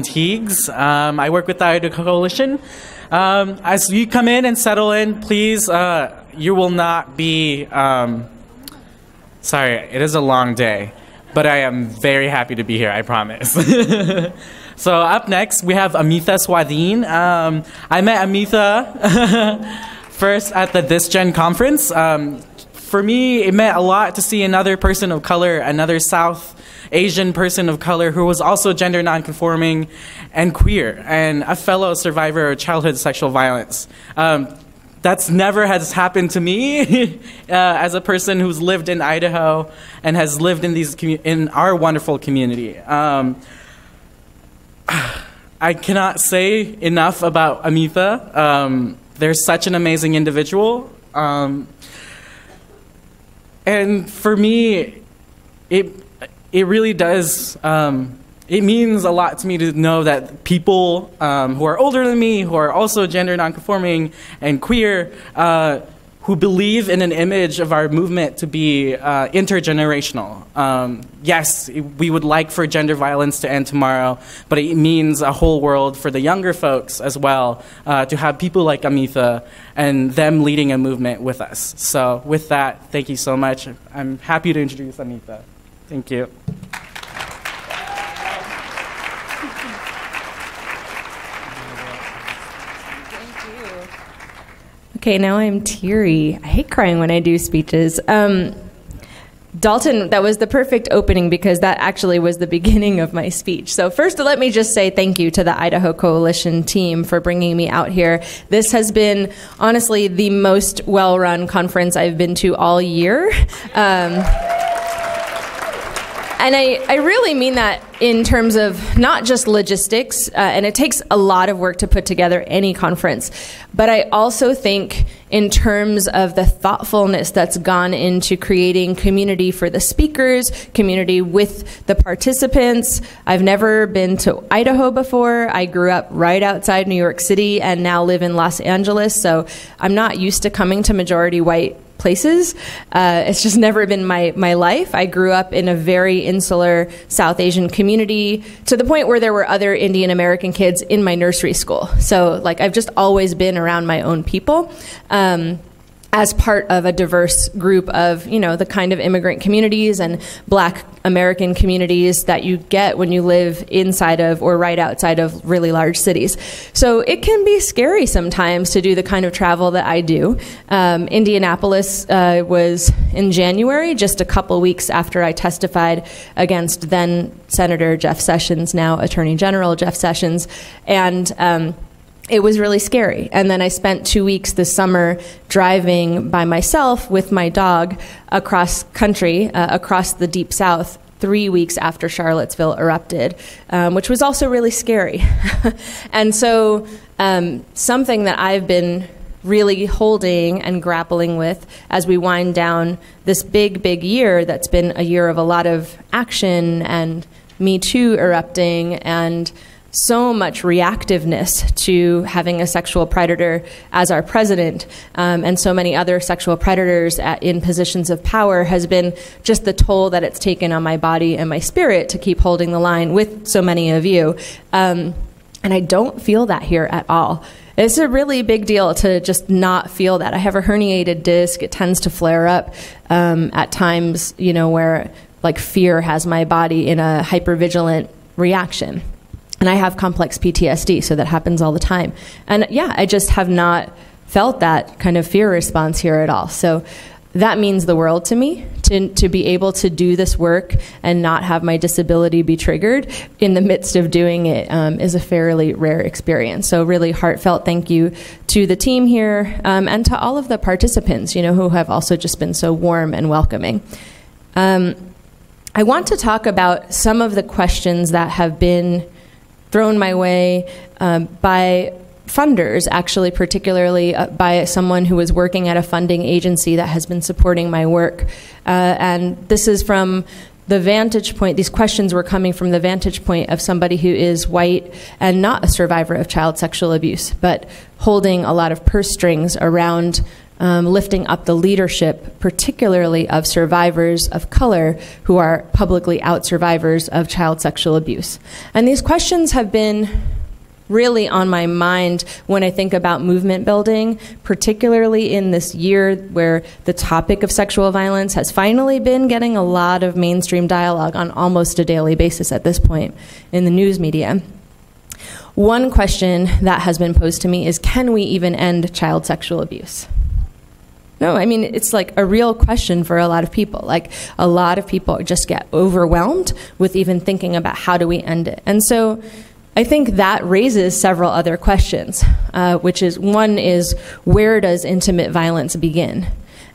Teagues. I work with the Idaho Coalition. As you come in and settle in, please, you will not be, sorry, it is a long day, but I am very happy to be here, I promise. So up next, we have Amita Swadhin. I met Amita first at the This Gen conference. For me, it meant a lot to see another person of color, another South Asian person of color who was also gender nonconforming and queer, and a fellow survivor of childhood sexual violence. That's never has happened to me as a person who's lived in Idaho and has lived in in our wonderful community. I cannot say enough about Amita. They're such an amazing individual. And for me, it really does, it means a lot to me to know that people who are older than me, who are also gender nonconforming and queer, who believe in an image of our movement to be intergenerational. Yes, we would like for gender violence to end tomorrow, but it means a whole world for the younger folks as well, to have people like Amita and them leading a movement with us. So with that, thank you so much. I'm happy to introduce Amita. Thank you. Okay, now I'm teary. I hate crying when I do speeches. Dalton, that was the perfect opening because that actually was the beginning of my speech. So first, let me just say thank you to the Idaho Coalition team for bringing me out here. This has been, honestly, the most well-run conference I've been to all year. And I really mean that in terms of not just logistics, and it takes a lot of work to put together any conference, but I also think in terms of the thoughtfulness that's gone into creating community for the speakers, community with the participants. I've never been to Idaho before. I grew up right outside New York City and now live in Los Angeles, so I'm not used to coming to majority white places. It's just never been my life. I grew up in a very insular South Asian community to the point where there were other Indian American kids in my nursery school. So like I've just always been around my own people. As part of a diverse group of, you know, the kind of immigrant communities and Black American communities that you get when you live inside of or right outside of really large cities. So it can be scary sometimes to do the kind of travel that I do. Indianapolis was in January, just a couple weeks after I testified against then Senator Jeff Sessions, now Attorney General Jeff Sessions, and it was really scary. And then I spent 2 weeks this summer driving by myself with my dog across country, across the Deep South, 3 weeks after Charlottesville erupted, which was also really scary. And so something that I've been really holding and grappling with as we wind down this big, big year that's been a year of a lot of action and Me Too erupting and so much reactiveness to having a sexual predator as our president, and so many other sexual predators in positions of power has been just the toll that it's taken on my body and my spirit to keep holding the line with so many of you. And I don't feel that here at all. It's a really big deal to just not feel that. I have a herniated disc. It tends to flare up at times, you know, where like fear has my body in a hypervigilant reaction. And I have complex PTSD, so that happens all the time. And yeah, I just have not felt that kind of fear response here at all. So that means the world to me, to be able to do this work and not have my disability be triggered in the midst of doing it is a fairly rare experience. So really heartfelt thank you to the team here and to all of the participants, you know, who have also just been so warm and welcoming. I want to talk about some of the questions that have been thrown my way by funders, actually, particularly by someone who was working at a funding agency that has been supporting my work. And this is from the vantage point, these questions were coming from the vantage point of somebody who is white and not a survivor of child sexual abuse, but holding a lot of purse strings around lifting up the leadership, particularly of survivors of color who are publicly out survivors of child sexual abuse. And these questions have been really on my mind when I think about movement building, particularly in this year where the topic of sexual violence has finally been getting a lot of mainstream dialogue on almost a daily basis at this point in the news media. One question that has been posed to me is, can we even end child sexual abuse? No, I mean, it's like a real question for a lot of people. Like, a lot of people just get overwhelmed with even thinking about how do we end it. And so I think that raises several other questions, which is, one is, where does intimate violence begin?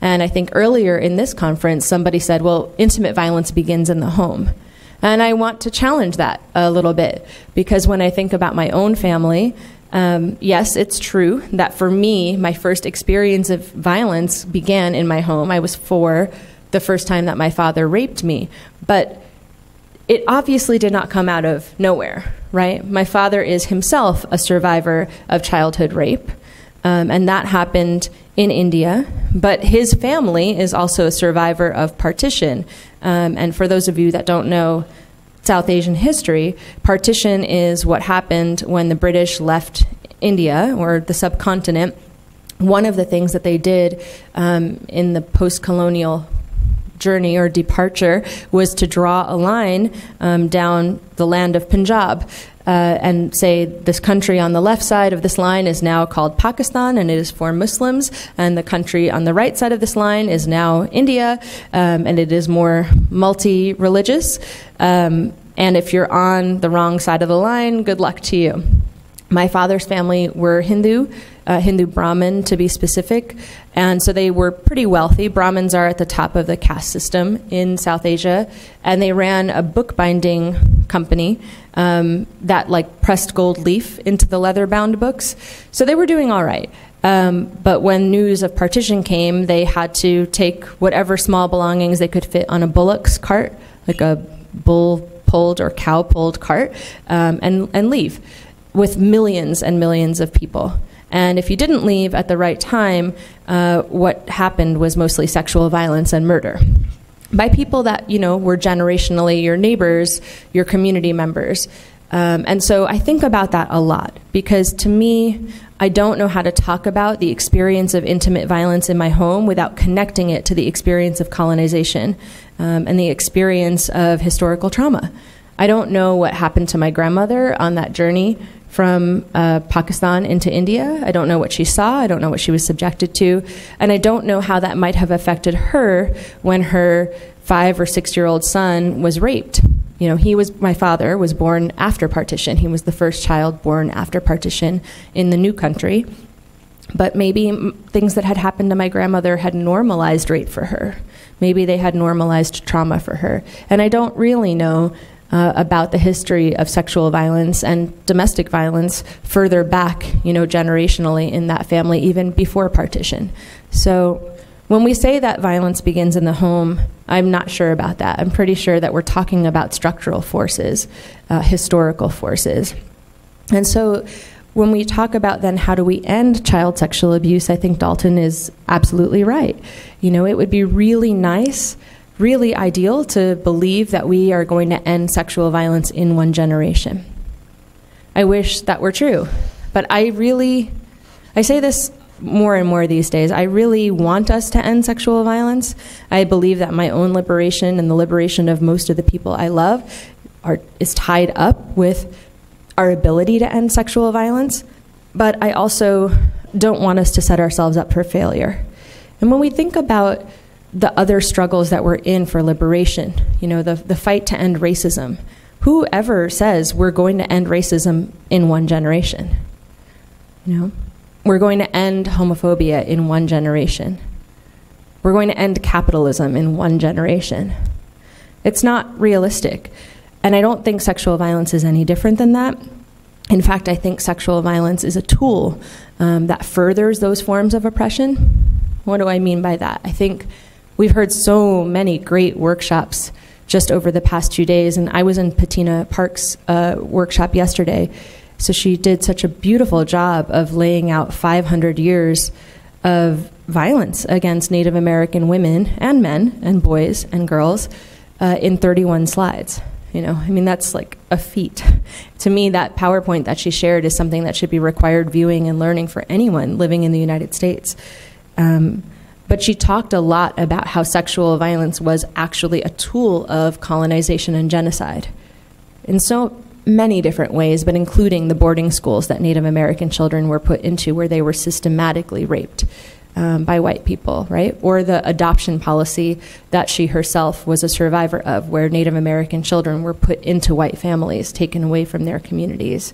And I think earlier in this conference, somebody said, well, intimate violence begins in the home. And I want to challenge that a little bit, because when I think about my own family, yes, it's true that for me, my first experience of violence began in my home. I was 4 the first time that my father raped me. But it obviously did not come out of nowhere, right? My father is himself a survivor of childhood rape, and that happened in India. But his family is also a survivor of partition. And for those of you that don't know South Asian history, partition is what happened when the British left India, or the subcontinent. One of the things that they did in the post-colonial journey or departure was to draw a line down the land of Punjab and say this country on the left side of this line is now called Pakistan, and it is for Muslims, and the country on the right side of this line is now India, and it is more multi-religious. And if you're on the wrong side of the line, good luck to you. My father's family were Hindu Brahmin to be specific, and so they were pretty wealthy. Brahmins are at the top of the caste system in South Asia, and they ran a bookbinding company that like pressed gold leaf into the leather-bound books. So they were doing all right. But when news of partition came, they had to take whatever small belongings they could fit on a bullock's cart, like a bull-pulled or cow-pulled cart, and leave with millions and millions of people. And if you didn't leave at the right time, what happened was mostly sexual violence and murder by people that, you know, were generationally your neighbors, your community members. And so I think about that a lot, because to me, I don't know how to talk about the experience of intimate violence in my home without connecting it to the experience of colonization and the experience of historical trauma. I don't know what happened to my grandmother on that journey from Pakistan into India. I don't know what she saw. I don't know what she was subjected to. And I don't know how that might have affected her when her 5 or 6-year-old son was raped. You know, my father was born after partition. He was the first child born after partition in the new country. But maybe things that had happened to my grandmother had normalized rape for her. Maybe they had normalized trauma for her. And I don't really know about the history of sexual violence and domestic violence further back, you know, generationally in that family, even before partition. So when we say that violence begins in the home, I'm not sure about that. I'm pretty sure that we're talking about structural forces, historical forces. And so when we talk about then how do we end child sexual abuse, I think Dalton is absolutely right. You know, it would be really nice, really ideal to believe that we are going to end sexual violence in one generation. I wish that were true. But I say this more and more these days, I really want us to end sexual violence. I believe that my own liberation and the liberation of most of the people I love is tied up with our ability to end sexual violence. But I also don't want us to set ourselves up for failure. And when we think about the other struggles that we're in for liberation, you know, the fight to end racism. Whoever says we're going to end racism in one generation? You know, we're going to end homophobia in one generation. We're going to end capitalism in one generation. It's not realistic. And I don't think sexual violence is any different than that. In fact, I think sexual violence is a tool that furthers those forms of oppression. What do I mean by that? I think we've heard so many great workshops just over the past 2 days, and I was in Patina Park's workshop yesterday. So she did such a beautiful job of laying out 500 years of violence against Native American women and men and boys and girls in 31 slides. You know, I mean, that's like a feat. To me, that PowerPoint that she shared is something that should be required viewing and learning for anyone living in the United States. But she talked a lot about how sexual violence was actually a tool of colonization and genocide in so many different ways, but including the boarding schools that Native American children were put into, where they were systematically raped by white people, right? Or the adoption policy that she herself was a survivor of, where Native American children were put into white families, taken away from their communities.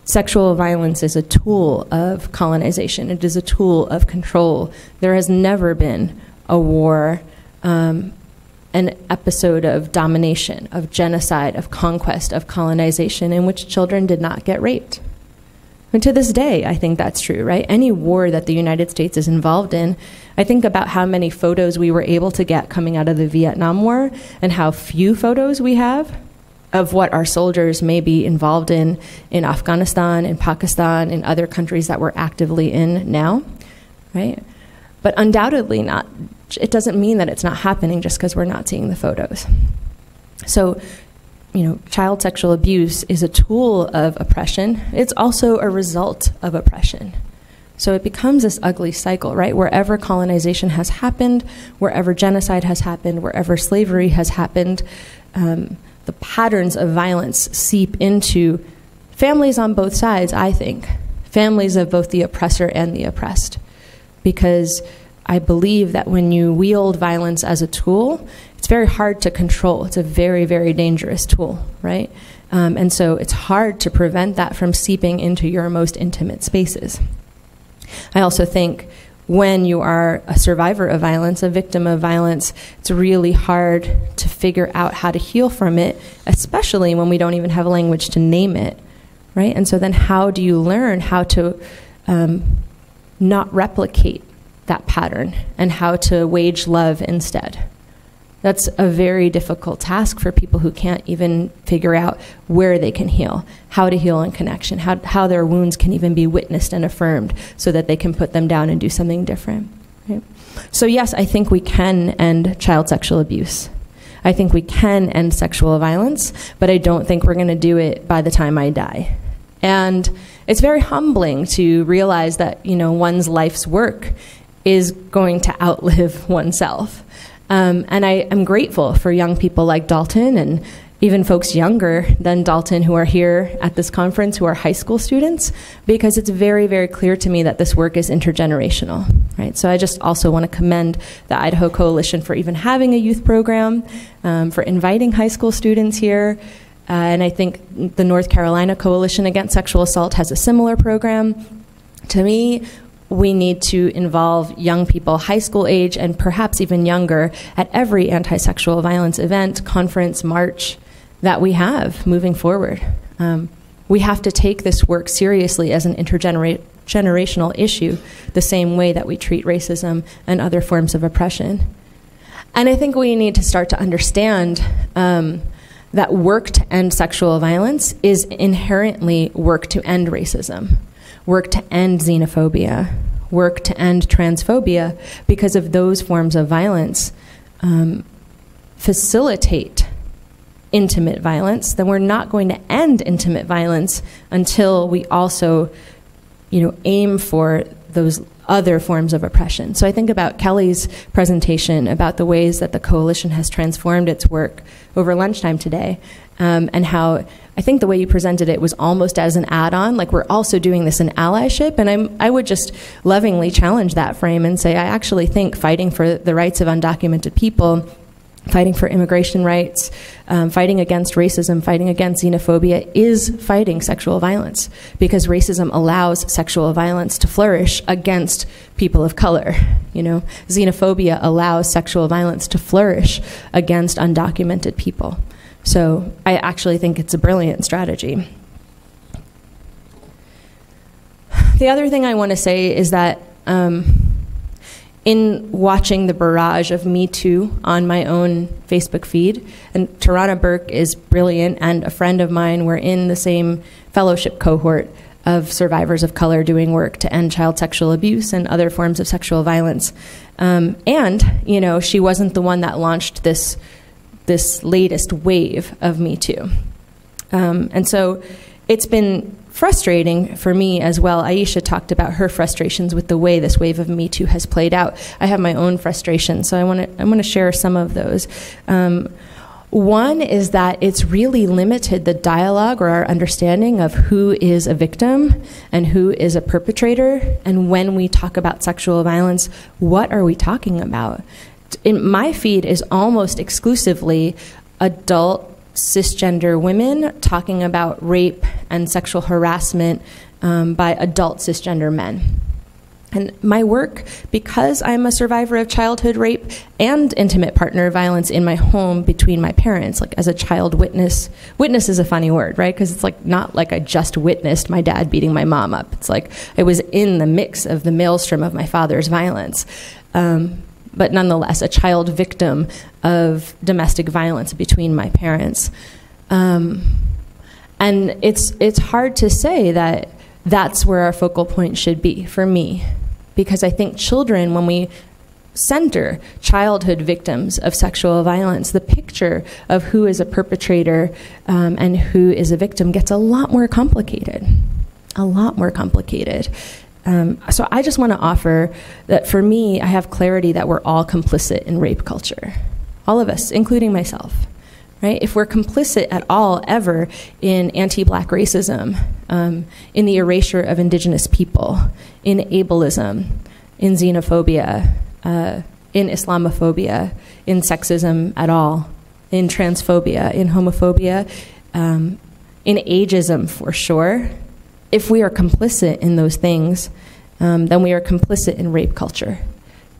Sexual violence is a tool of colonization. It is a tool of control. There has never been a war, an episode of domination, of genocide, of conquest, of colonization in which children did not get raped. And to this day, I think that's true, right? Any war that the United States is involved in, I think about how many photos we were able to get coming out of the Vietnam War and how few photos we have of what our soldiers may be involved in Afghanistan, in Pakistan, in other countries that we're actively in now, right? But undoubtedly not. It doesn't mean that it's not happening just because we're not seeing the photos. So, you know, child sexual abuse is a tool of oppression. It's also a result of oppression. So it becomes this ugly cycle, right? Wherever colonization has happened, wherever genocide has happened, wherever slavery has happened, the patterns of violence seep into families on both sides, I think. Families of both the oppressor and the oppressed. Because I believe that when you wield violence as a tool, it's very hard to control. It's a very, very dangerous tool, right? And so it's hard to prevent that from seeping into your most intimate spaces. I also think when you are a survivor of violence, a victim of violence, it's really hard to figure out how to heal from it, especially when we don't even have a language to name it, right? And so then how do you learn how to not replicate that pattern and how to wage love instead? That's a very difficult task for people who can't even figure out where they can heal, how to heal in connection, how their wounds can even be witnessed and affirmed so that they can put them down and do something different. Right? So yes, I think we can end child sexual abuse. I think we can end sexual violence, but I don't think we're going to do it by the time I die. And it's very humbling to realize that, you know, one's life's work is going to outlive oneself. And I am grateful for young people like Dalton and even folks younger than Dalton who are here at this conference who are high school students, because it's very, very clear to me that this work is intergenerational, right? So I just also want to commend the Idaho Coalition for even having a youth program, for inviting high school students here. And I think the North Carolina Coalition Against Sexual Assault has a similar program. To me, we need to involve young people, high school age, and perhaps even younger, at every anti-sexual violence event, conference, march that we have moving forward. We have to take this work seriously as an intergenerational issue, the same way that we treat racism and other forms of oppression. And I think we need to start to understand that work to end sexual violence is inherently work to end racism. Work to end xenophobia, work to end transphobia, because if those forms of violence facilitate intimate violence, then we're not going to end intimate violence until we also, you know, aim for those other forms of oppression. So I think about Kelly's presentation about the ways that the coalition has transformed its work over lunchtime today, and how I think the way you presented it was almost as an add-on, like we're also doing this in allyship, and I would just lovingly challenge that frame and say I actually think fighting for the rights of undocumented people, fighting for immigration rights, fighting against racism, fighting against xenophobia is fighting sexual violence, because racism allows sexual violence to flourish against people of color. You know, xenophobia allows sexual violence to flourish against undocumented people. So I actually think it's a brilliant strategy. The other thing I want to say is that in watching the barrage of Me Too on my own Facebook feed, and Tarana Burke is brilliant and a friend of mine, we're in the same fellowship cohort, of survivors of color doing work to end child sexual abuse and other forms of sexual violence. And, you know, she wasn't the one that launched this latest wave of Me Too. And so it's been frustrating for me as well. Aisha talked about her frustrations with the way this wave of Me Too has played out. I have my own frustrations, so I want to share some of those. One is that it's really limited the dialogue or our understanding of who is a victim and who is a perpetrator. And when we talk about sexual violence, what are we talking about? My feed is almost exclusively adult cisgender women talking about rape and sexual harassment by adult cisgender men. And my work, because I'm a survivor of childhood rape and intimate partner violence in my home between my parents, like as a child witness is a funny word, right? Because it's like not like I just witnessed my dad beating my mom up. It's like I was in the mix of the maelstrom of my father's violence. But nonetheless, a child victim of domestic violence between my parents. And it's hard to say that that's where our focal point should be for me, because I think children, when we center childhood victims of sexual violence, the picture of who is a perpetrator and who is a victim gets a lot more complicated, So I just want to offer that for me, I have clarity that we're all complicit in rape culture, all of us, including myself. Right? If we're complicit at all ever in anti-Black racism, in the erasure of indigenous people, in ableism, in xenophobia, in Islamophobia, in sexism at all, in transphobia, in homophobia, in ageism for sure, if we are complicit in those things, then we are complicit in rape culture,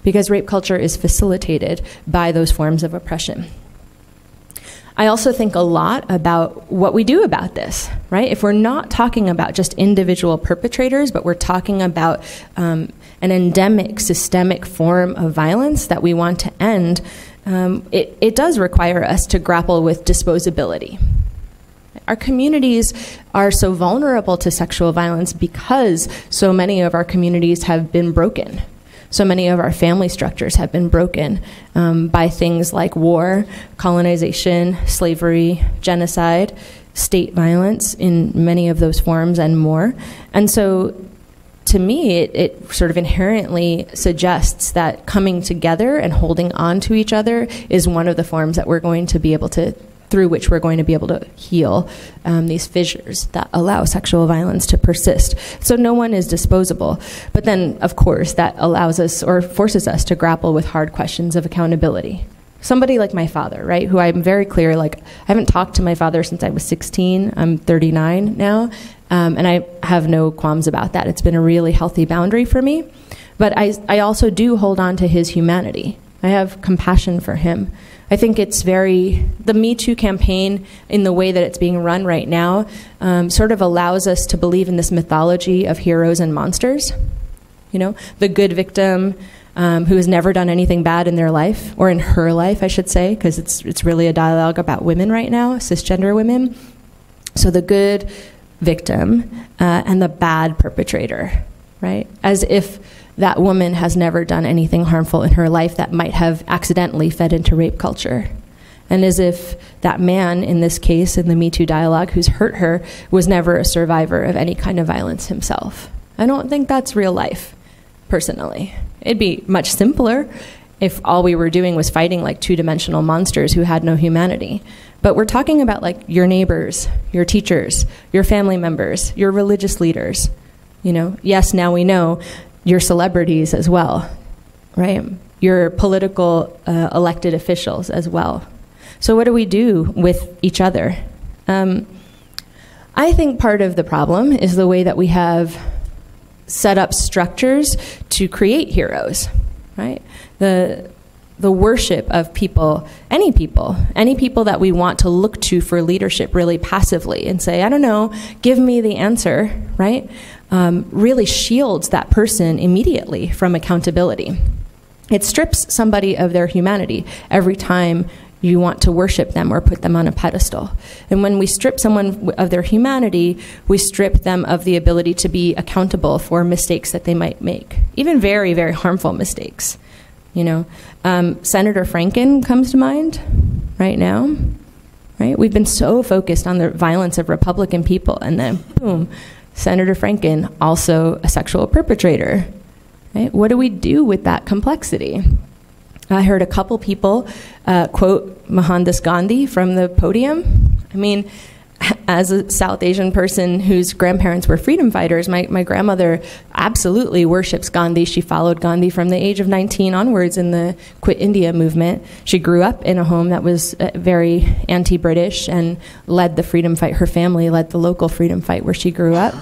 because rape culture is facilitated by those forms of oppression. I also think a lot about what we do about this, right? If we're not talking about just individual perpetrators, but we're talking about an endemic, systemic form of violence that we want to end, it does require us to grapple with disposability. Our communities are so vulnerable to sexual violence because so many of our communities have been broken. So many of our family structures have been broken by things like war, colonization, slavery, genocide, state violence in many of those forms and more. And so to me, it sort of inherently suggests that coming together and holding on to each other is one of the forms that we're going to be able to, through which we're going to be able to heal these fissures that allow sexual violence to persist. So no one is disposable. But then, of course, that allows us or forces us to grapple with hard questions of accountability. Somebody like my father, right, who I'm very clear, like, I haven't talked to my father since I was 16. I'm 39 now, and I have no qualms about that. It's been a really healthy boundary for me. But I also do hold on to his humanity. I have compassion for him. I think it's the Me Too campaign, in the way that it's being run right now, sort of allows us to believe in this mythology of heroes and monsters. You know, the good victim who has never done anything bad in their life, or in her life, I should say, because it's really a dialogue about women right now, cisgender women. So the good victim and the bad perpetrator, right? As if that woman has never done anything harmful in her life that might have accidentally fed into rape culture. And as if that man, in this case, in the Me Too dialogue, who's hurt her, was never a survivor of any kind of violence himself. I don't think that's real life, personally. It'd be much simpler if all we were doing was fighting like two-dimensional monsters who had no humanity. But we're talking about like your neighbors, your teachers, your family members, your religious leaders. You know, yes, now we know your celebrities as well, right? Your political elected officials as well. So what do we do with each other? I think part of the problem is the way that we have set up structures to create heroes, right? The worship of people, any people that we want to look to for leadership really passively and say, I don't know, give me the answer, right? Really shields that person immediately from accountability. It strips somebody of their humanity every time you want to worship them or put them on a pedestal. And when we strip someone of their humanity, we strip them of the ability to be accountable for mistakes that they might make, even very, very harmful mistakes. You know, Senator Franken comes to mind right now. Right? We've been so focused on the violence of Republican people, and then boom, Senator Franken, also a sexual perpetrator. Right? What do we do with that complexity? I heard a couple people quote Mohandas Gandhi from the podium. I mean, as a South Asian person whose grandparents were freedom fighters, my grandmother absolutely worships Gandhi. She followed Gandhi from the age of 19 onwards in the Quit India movement. She grew up in a home that was very anti-British and led the freedom fight. Her family led the local freedom fight where she grew up.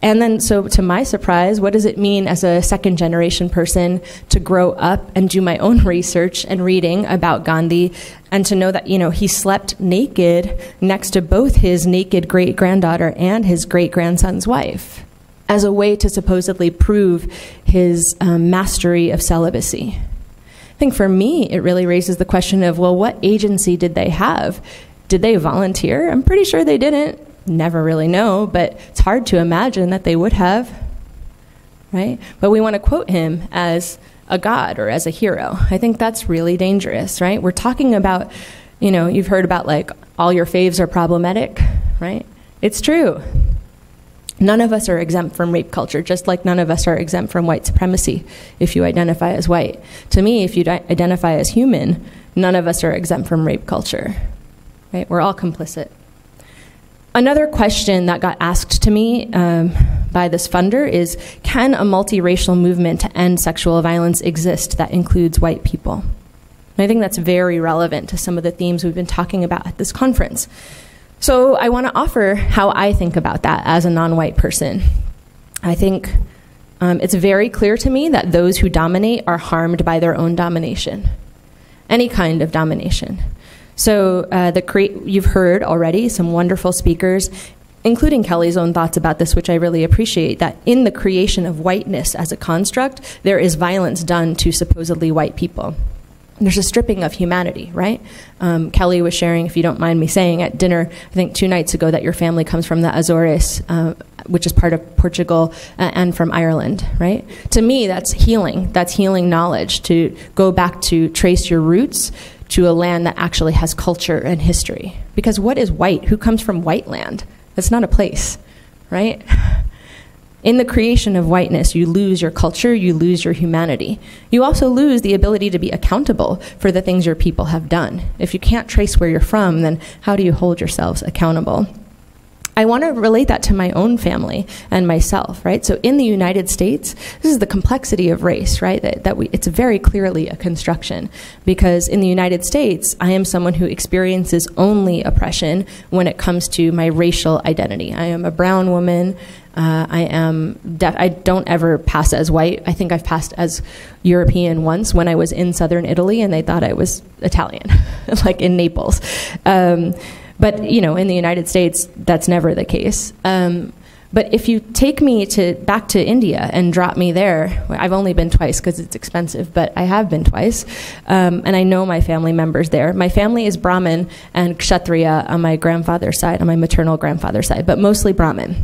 And then, so to my surprise, what does it mean as a second generation person to grow up and do my own research and reading about Gandhi, and to know that, you know, he slept naked next to both his naked great-granddaughter and his great-grandson's wife as a way to supposedly prove his mastery of celibacy? I think for me, it really raises the question of, well, what agency did they have? Did they volunteer? I'm pretty sure they didn't. Never really know, but it's hard to imagine that they would have, right? But we want to quote him as a god or as a hero. I think that's really dangerous, right? We're talking about, you know, you've heard about like all your faves are problematic, right? It's true. None of us are exempt from rape culture, just like none of us are exempt from white supremacy if you identify as white. To me, if you identify as human, none of us are exempt from rape culture, right? We're all complicit. Another question that got asked to me by this funder is, can a multiracial movement to end sexual violence exist that includes white people? And I think that's very relevant to some of the themes we've been talking about at this conference. So I want to offer how I think about that as a non-white person. I think it's very clear to me that those who dominate are harmed by their own domination, any kind of domination. So you've heard already some wonderful speakers, including Kelly's own thoughts about this, which I really appreciate, that in the creation of whiteness as a construct, there is violence done to supposedly white people. There's a stripping of humanity, right? Kelly was sharing, if you don't mind me saying, at dinner, I think 2 nights ago, that your family comes from the Azores, which is part of Portugal, and from Ireland, right? To me, that's healing. That's healing knowledge, to go back to trace your roots to a land that actually has culture and history. Because what is white? Who comes from white land? That's not a place, right? In the creation of whiteness, you lose your culture, you lose your humanity. You also lose the ability to be accountable for the things your people have done. If you can't trace where you're from, then how do you hold yourselves accountable? I want to relate that to my own family and myself, right? So in the United States, this is the complexity of race, right? It's very clearly a construction, because in the United States, I am someone who experiences only oppression when it comes to my racial identity. I am a brown woman. I don't ever pass as white. I think I've passed as European once when I was in southern Italy, and they thought I was Italian, like in Naples. But, you know, in the United States, that's never the case. But if you take me back to India and drop me there, I've only been twice because it's expensive, but I have been twice, and I know my family members there. My family is Brahmin and Kshatriya on my grandfather's side, on my maternal grandfather's side, but mostly Brahmin,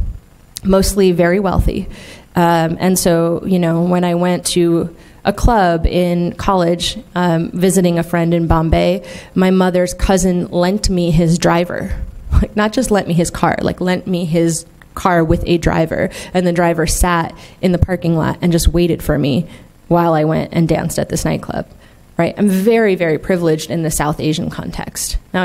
mostly very wealthy. And so, you know, when I went to a club in college, visiting a friend in Bombay, my mother's cousin lent me his driver. Like, not just lent me his car, like lent me his car with a driver. And the driver sat in the parking lot and just waited for me while I went and danced at this nightclub. Right? I'm very, very privileged in the South Asian context. Now,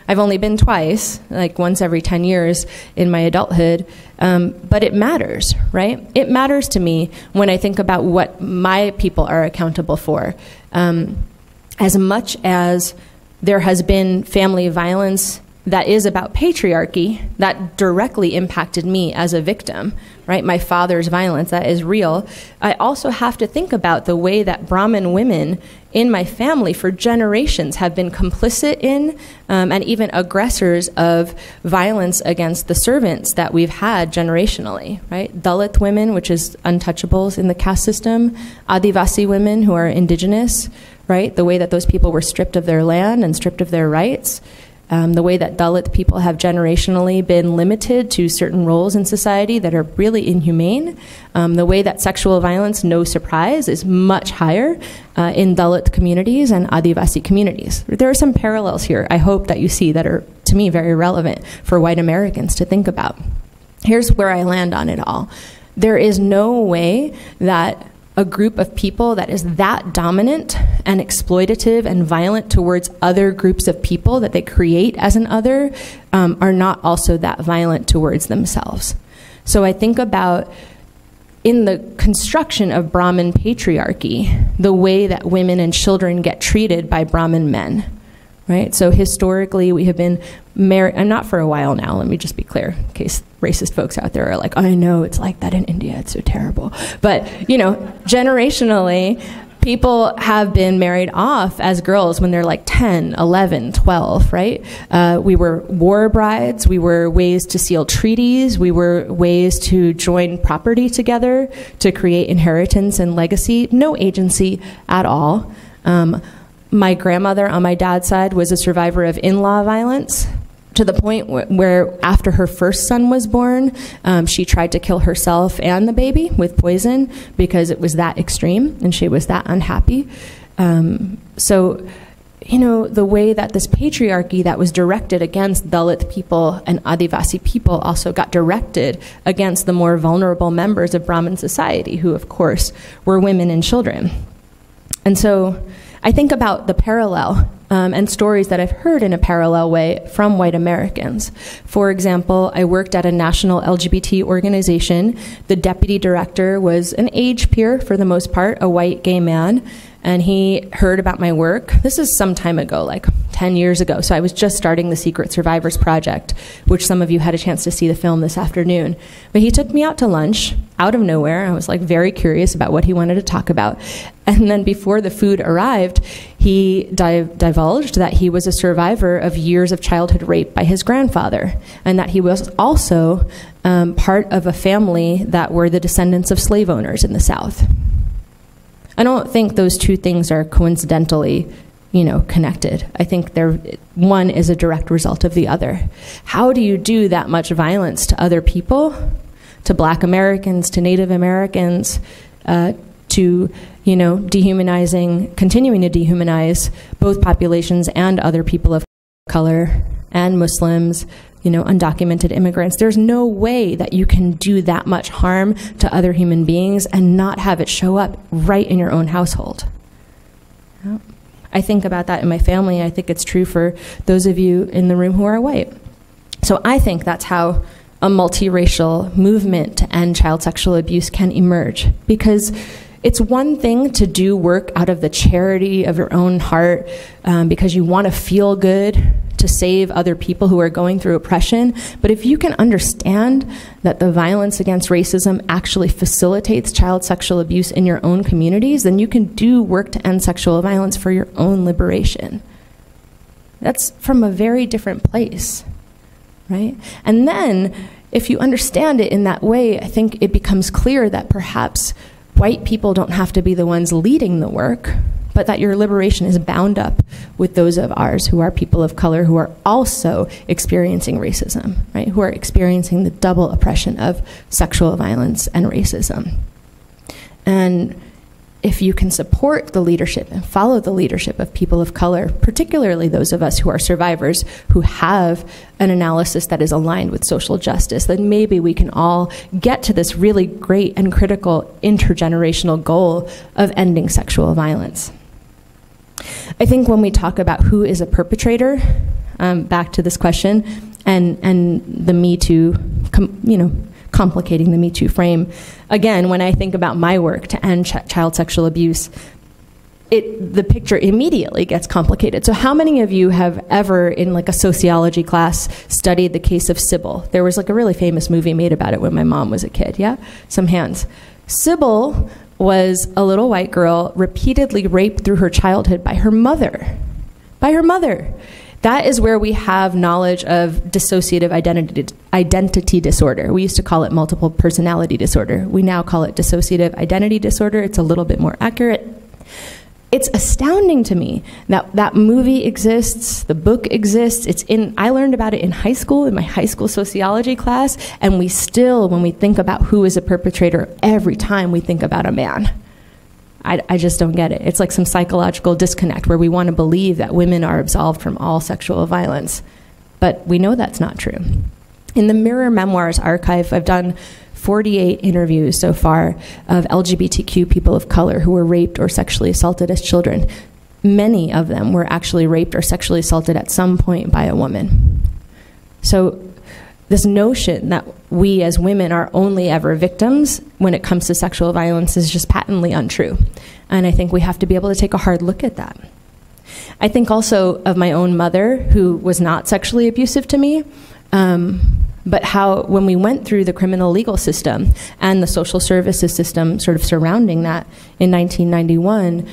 I've only been twice, like once every 10 years in my adulthood, but it matters, right? It matters to me when I think about what my people are accountable for. As much as there has been family violence that is about patriarchy, that directly impacted me as a victim, right? My father's violence, that is real. I also have to think about the way that Brahmin women in my family for generations have been complicit in and even aggressors of violence against the servants that we've had generationally, right? Dalit women, which is untouchables in the caste system, Adivasi women who are indigenous, right? The way that those people were stripped of their land and stripped of their rights. The way that Dalit people have generationally been limited to certain roles in society that are really inhumane. The way that sexual violence, no surprise, is much higher in Dalit communities and Adivasi communities. There are some parallels here, I hope, that you see that are, to me, very relevant for white Americans to think about. Here's where I land on it all. There is no way that a group of people that is that dominant and exploitative and violent towards other groups of people that they create as an other are not also that violent towards themselves. So I think about, in the construction of Brahmin patriarchy, the way that women and children get treated by Brahmin men. Right? So historically, we have been married, and not for a while now, let me just be clear, in case racist folks out there are like, I know it's like that in India, it's so terrible. But, you know, generationally, people have been married off as girls when they're like 10, 11, 12, right? We were war brides, we were ways to seal treaties, we were ways to join property together to create inheritance and legacy, no agency at all. My grandmother on my dad's side was a survivor of in-law violence, to the point where after her first son was born, she tried to kill herself and the baby with poison because it was that extreme and she was that unhappy. So, you know, the way that this patriarchy that was directed against Dalit people and Adivasi people also got directed against the more vulnerable members of Brahmin society, who, of course, were women and children. And so I think about the parallel and stories that I've heard in a parallel way from white Americans. For example, I worked at a national LGBT organization. The deputy director was an age peer, for the most part, a white gay man, and he heard about my work. This is some time ago, like 10 years ago, so I was just starting the Secret Survivors Project, which some of you had a chance to see the film this afternoon. But he took me out to lunch, out of nowhere. I was like very curious about what he wanted to talk about. And then before the food arrived, he divulged that he was a survivor of years of childhood rape by his grandfather, and that he was also part of a family that were the descendants of slave owners in the South. I don't think those two things are coincidentally, you know, connected. I think one is a direct result of the other. How do you do that much violence to other people, to Black Americans, to Native Americans, to, you know, continuing to dehumanize both populations and other people of color and Muslims, you know, undocumented immigrants? There's no way that you can do that much harm to other human beings and not have it show up right in your own household. Yeah. I think about that in my family. I think it's true for those of you in the room who are white. So I think that's how a multiracial movement to end child sexual abuse can emerge, because it's one thing to do work out of the charity of your own heart because you want to feel good to save other people who are going through oppression. But if you can understand that the violence against racism actually facilitates child sexual abuse in your own communities, then you can do work to end sexual violence for your own liberation. That's from a very different place, right? And then, if you understand it in that way, I think it becomes clear that perhaps white people don't have to be the ones leading the work, but that your liberation is bound up with those of ours who are people of color, who are also experiencing racism, right? Who are experiencing the double oppression of sexual violence and racism. And if you can support the leadership and follow the leadership of people of color, particularly those of us who are survivors, who have an analysis that is aligned with social justice, then maybe we can all get to this really great and critical intergenerational goal of ending sexual violence. I think when we talk about who is a perpetrator, back to this question, and the Me Too, complicating the Me Too frame. Again, when I think about my work to end child sexual abuse, the picture immediately gets complicated. So how many of you have ever, in like a sociology class, studied the case of Sybil? There was like a really famous movie made about it when my mom was a kid, yeah? Some hands. Sybil was a little white girl repeatedly raped through her childhood by her mother. By her mother. That is where we have knowledge of dissociative identity disorder. We used to call it multiple personality disorder. We now call it dissociative identity disorder. It's a little bit more accurate. it's astounding to me that that movie exists, the book exists. I learned about it in high school, in my high school sociology class, and we still, when we think about who is a perpetrator, every time we think about a man. I just don't get it. It's like some psychological disconnect where we want to believe that women are absolved from all sexual violence. But we know that's not true. In the Mirror Memoirs archive, I've done 48 interviews so far of LGBTQ people of color who were raped or sexually assaulted as children. Many of them were actually raped or sexually assaulted at some point by a woman. So this notion that we as women are only ever victims when it comes to sexual violence is just patently untrue. And I think we have to be able to take a hard look at that. I think also of my own mother, who was not sexually abusive to me, but how when we went through the criminal legal system and the social services system sort of surrounding that in 1991,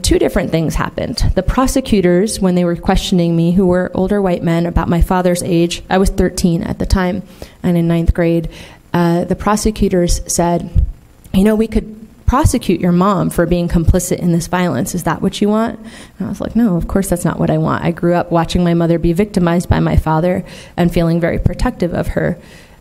two different things happened. The prosecutors, when they were questioning me, who were older white men about my father's age, I was 13 at the time and in 9th grade, the prosecutors said, you know, we could prosecute your mom for being complicit in this violence. Is that what you want? And I was like, no, of course that's not what I want. I grew up watching my mother be victimized by my father and feeling very protective of her.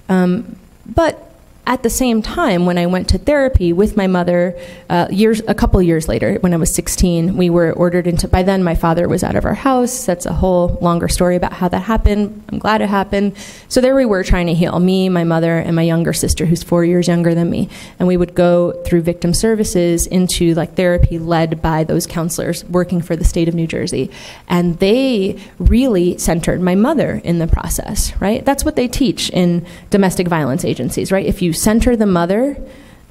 But at the same time, when I went to therapy with my mother, a couple years later, when I was 16, we were ordered into, by then my father was out of our house. That's a whole longer story about how that happened. I'm glad it happened. So there we were trying to heal, me, my mother, and my younger sister, who's 4 years younger than me. And we would go through victim services into like therapy led by those counselors working for the state of New Jersey. And they really centered my mother in the process, right? That's what they teach in domestic violence agencies, right? If you center the mother,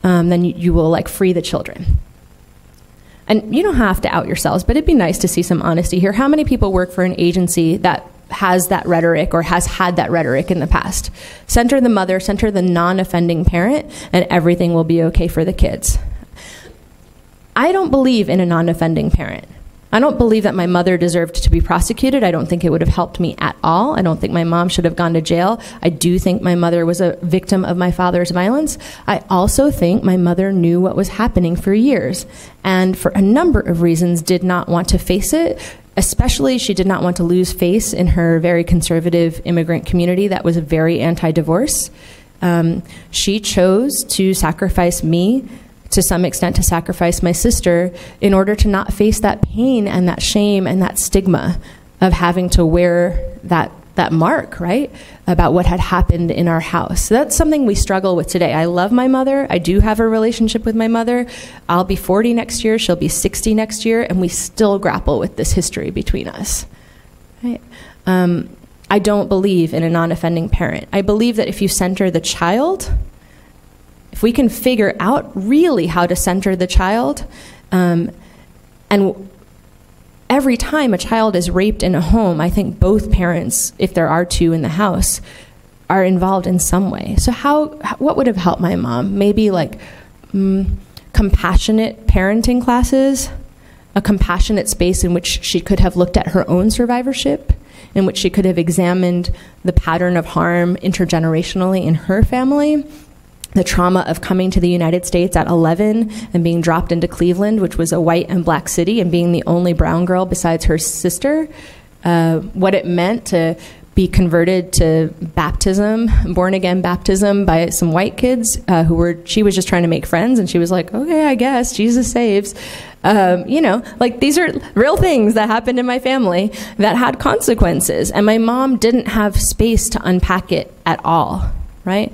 then you will like free the children. And you don't have to out yourselves, but it'd be nice to see some honesty here. How many people work for an agency that has that rhetoric or has had that rhetoric in the past? Center the mother, center the non-offending parent, and everything will be okay for the kids. I don't believe in a non-offending parent. I don't believe that my mother deserved to be prosecuted. I don't think it would have helped me at all. I don't think my mom should have gone to jail. I do think my mother was a victim of my father's violence. I also think my mother knew what was happening for years, and for a number of reasons did not want to face it. Especially, she did not want to lose face in her very conservative immigrant community that was very anti-divorce. She chose to sacrifice me, to some extent to sacrifice my sister, in order to not face that pain and that shame and that stigma of having to wear that mark, right, about what had happened in our house. So that's something we struggle with today. I love my mother. I do have a relationship with my mother. I'll be 40 next year. She'll be 60 next year. And we still grapple with this history between us. Right? I don't believe in a non-offending parent. I believe that if you center the child, if we can figure out really how to center the child, and every time a child is raped in a home, I think both parents, if there are two in the house, are involved in some way. So what would have helped my mom? Maybe like compassionate parenting classes, a compassionate space in which she could have looked at her own survivorship, in which she could have examined the pattern of harm intergenerationally in her family, the trauma of coming to the United States at 11 and being dropped into Cleveland, which was a white and black city, and being the only brown girl besides her sister, what it meant to be converted to baptism, born-again baptism by some white kids she was just trying to make friends, and she was like, okay, I guess, Jesus saves. Like these are real things that happened in my family that had consequences, and my mom didn't have space to unpack it at all, right?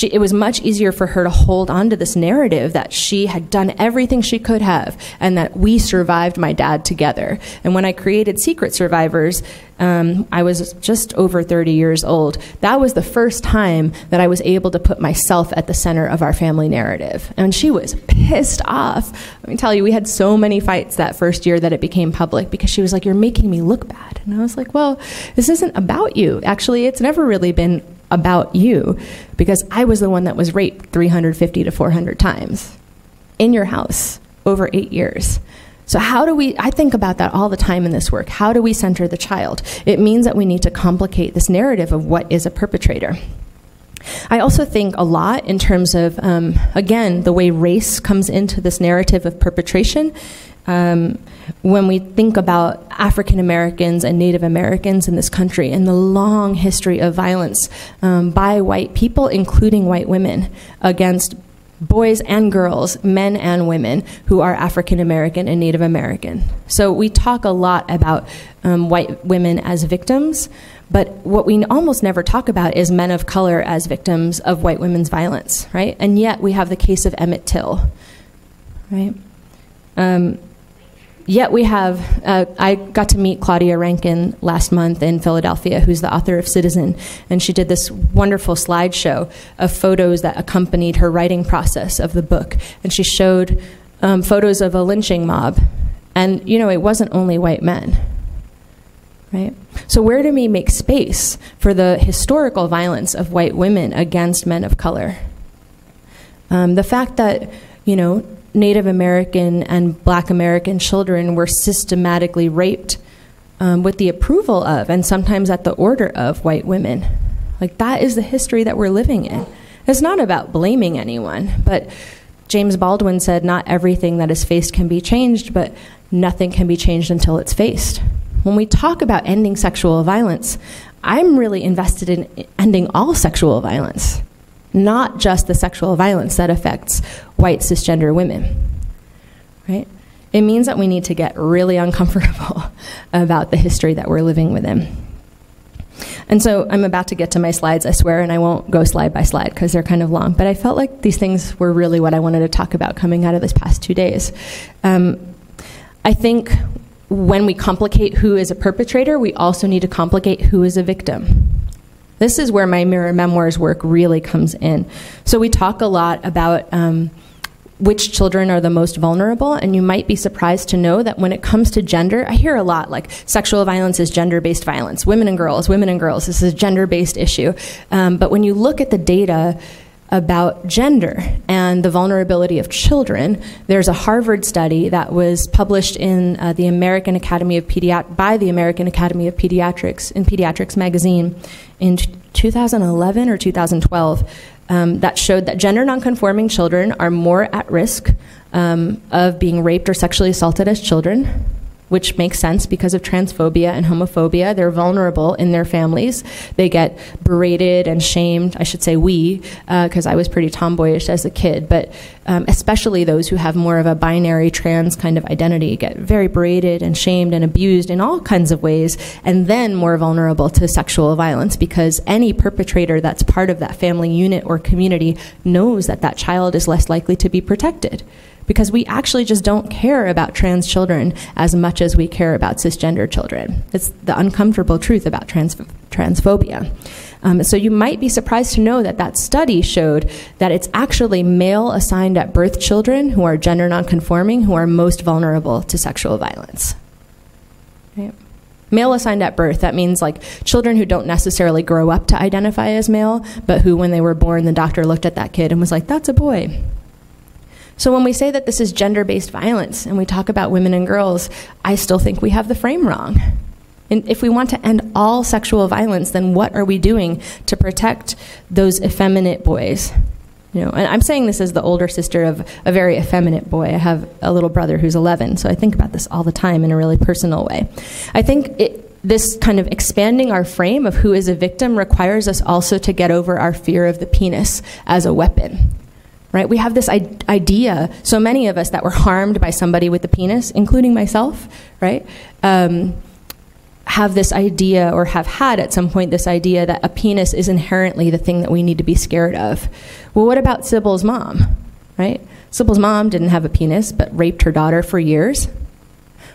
It was much easier for her to hold on to this narrative that she had done everything she could have and that we survived my dad together. And when I created Secret Survivors, I was just over 30 years old. That was the first time that I was able to put myself at the center of our family narrative. And she was pissed off. Let me tell you, we had so many fights that first year that it became public because she was like, you're making me look bad. And I was like, well, this isn't about you. Actually, it's never really been about you, because I was the one that was raped 350 to 400 times in your house over 8 years. So I think about that all the time in this work. How do we center the child? It means that we need to complicate this narrative of what is a perpetrator. I also think a lot in terms of, again, the way race comes into this narrative of perpetration. When we think about African Americans and Native Americans in this country and the long history of violence by white people, including white women, against boys and girls, men and women who are African American and Native American. So we talk a lot about white women as victims, but what we almost never talk about is men of color as victims of white women's violence, right? And yet we have the case of Emmett Till, right? Yet we have, I got to meet Claudia Rankin last month in Philadelphia, who's the author of Citizen, and she did this wonderful slideshow of photos that accompanied her writing process of the book. And she showed photos of a lynching mob, and it wasn't only white men, right? So where do we make space for the historical violence of white women against men of color? The fact that, Native American and Black American children were systematically raped with the approval of, and sometimes at the order of, white women. Like, that is the history that we're living in. It's not about blaming anyone, but James Baldwin said, not everything that is faced can be changed, but nothing can be changed until it's faced. When we talk about ending sexual violence, I'm really invested in ending all sexual violence, not just the sexual violence that affects white cisgender women, right? It means that we need to get really uncomfortable about the history that we're living within. And so I'm about to get to my slides, I swear, and I won't go slide by slide because they're kind of long, but I felt like these things were really what I wanted to talk about coming out of this past 2 days. I think when we complicate who is a perpetrator, we also need to complicate who is a victim. This is where my Mirror Memoirs work really comes in. So we talk a lot about which children are the most vulnerable, and you might be surprised to know that when it comes to gender, I hear a lot like sexual violence is gender-based violence, women and girls, this is a gender-based issue. But when you look at the data about gender and the vulnerability of children, there's a Harvard study that was published in the American Academy of by the American Academy of Pediatrics in Pediatrics magazine in 2011 or 2012 that showed that gender nonconforming children are more at risk of being raped or sexually assaulted as children, which makes sense because of transphobia and homophobia. They're vulnerable in their families. They get berated and shamed. I should say we, because I was pretty tomboyish as a kid, but especially those who have more of a binary trans kind of identity get very berated and shamed and abused in all kinds of ways, and then more vulnerable to sexual violence because any perpetrator that's part of that family unit or community knows that that child is less likely to be protected. Because we actually just don't care about trans children as much as we care about cisgender children. It's the uncomfortable truth about transphobia. So you might be surprised to know that that study showed that it's actually male assigned at birth children who are gender nonconforming who are most vulnerable to sexual violence. Right? Male assigned at birth, that means like children who don't necessarily grow up to identify as male, but who when they were born, the doctor looked at that kid and was like, that's a boy. So when we say that this is gender-based violence and we talk about women and girls, I still think we have the frame wrong. And if we want to end all sexual violence, then what are we doing to protect those effeminate boys? And I'm saying this as the older sister of a very effeminate boy. I have a little brother who's 11, so I think about this all the time in a really personal way. I think this kind of expanding our frame of who is a victim requires us also to get over our fear of the penis as a weapon. Right? We have this idea, so many of us that were harmed by somebody with a penis, including myself, right, have this idea or have had at some point this idea that a penis is inherently the thing that we need to be scared of. Well, what about Sybil's mom, right? Sybil's mom didn't have a penis but raped her daughter for years.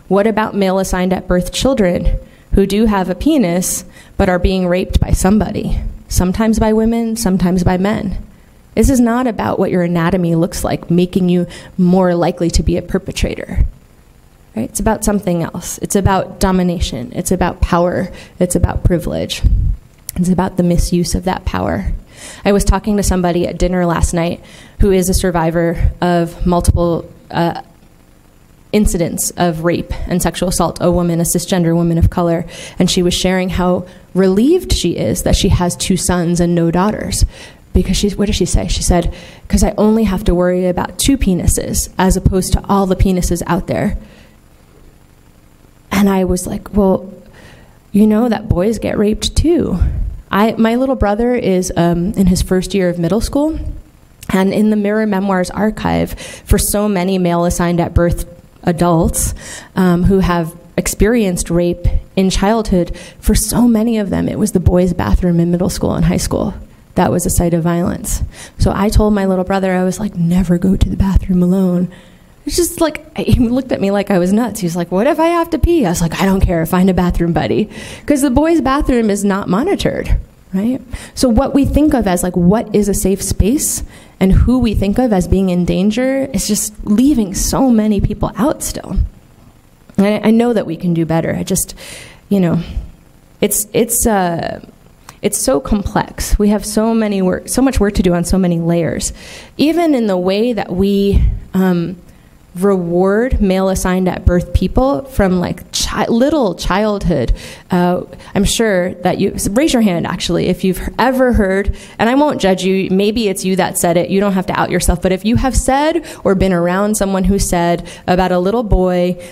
What about male assigned at birth children who do have a penis but are being raped by somebody, sometimes by women, sometimes by men? This is not about what your anatomy looks like, making you more likely to be a perpetrator. Right? It's about something else. It's about domination. It's about power. It's about privilege. It's about the misuse of that power. I was talking to somebody at dinner last night who is a survivor of multiple incidents of rape and sexual assault, a woman, a cisgender woman of color, and she was sharing how relieved she is that she has 2 sons and no daughters, Because what did she say? She said, because I only have to worry about 2 penises as opposed to all the penises out there. And I was like, well, you know that boys get raped too. My little brother is in his first year of middle school, and in the Memoirs archive, for so many male-assigned at birth adults who have experienced rape in childhood, for so many of them, it was the boys' bathroom in middle school and high school that was a site of violence. So I told my little brother, I was like, never go to the bathroom alone. It's just like, he looked at me like I was nuts. He was like, what if I have to pee? I was like, I don't care, find a bathroom buddy. Because the boys' bathroom is not monitored, right? So what we think of as like, what is a safe space, and who we think of as being in danger is just leaving so many people out still. And I know that we can do better. I just, it's so complex. We have so much work to do on so many layers. Even in the way that we reward male-assigned at birth people from like little childhood. I'm sure that you, raise your hand actually, if you've ever heard, and I won't judge you, maybe it's you that said it, you don't have to out yourself, but if you have said or been around someone who said about a little boy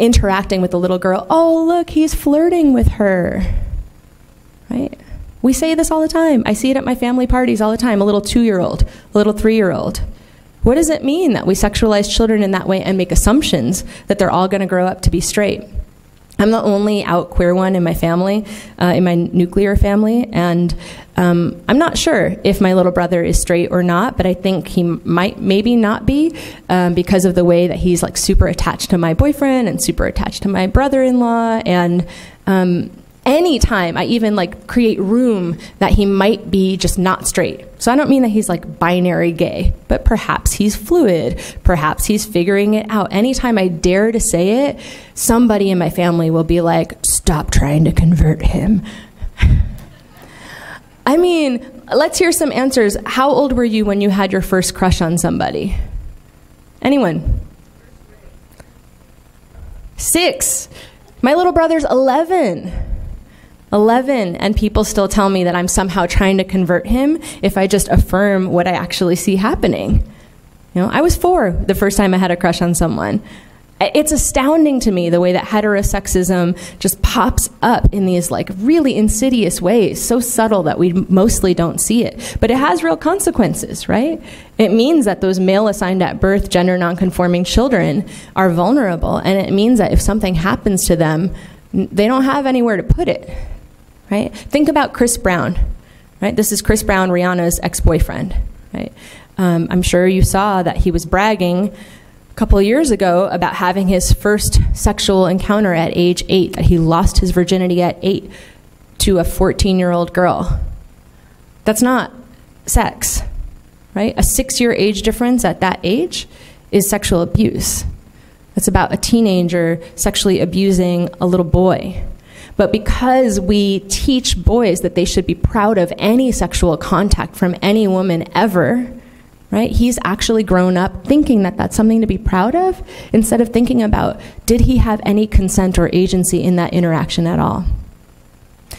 interacting with a little girl, oh look, he's flirting with her, right? We say this all the time. I see it at my family parties all the time, a little 2-year-old, a little 3-year-old. What does it mean that we sexualize children in that way and make assumptions that they're all going to grow up to be straight? I'm the only out queer one in my family, in my nuclear family, and I'm not sure if my little brother is straight or not, but I think he might maybe not be because of the way that he's like super attached to my boyfriend and super attached to my brother-in-law, and anytime I even like create room that he might be just not straight. So I don't mean that he's like binary gay, but perhaps he's fluid, perhaps he's figuring it out. Anytime I dare to say it, somebody in my family will be like, stop trying to convert him. I mean, let's hear some answers. How old were you when you had your first crush on somebody? Anyone? 6. My little brother's 11, and people still tell me that I'm somehow trying to convert him if I just affirm what I actually see happening. I was 4 the first time I had a crush on someone. It's astounding to me the way that heterosexism just pops up in these like really insidious ways, so subtle that we mostly don't see it. But it has real consequences, right? It means that those male assigned at birth, gender nonconforming children are vulnerable, and it means that if something happens to them, they don't have anywhere to put it. Right? Think about Chris Brown, right? This is Chris Brown, Rihanna's ex-boyfriend, right? I'm sure you saw that he was bragging a couple of years ago about having his first sexual encounter at age 8, that he lost his virginity at 8 to a 14-year-old girl. That's not sex, right? A 6-year age difference at that age is sexual abuse. It's about a teenager sexually abusing a little boy. But because we teach boys that they should be proud of any sexual contact from any woman ever, right? He's actually grown up thinking that that's something to be proud of, instead of thinking about, did he have any consent or agency in that interaction at all?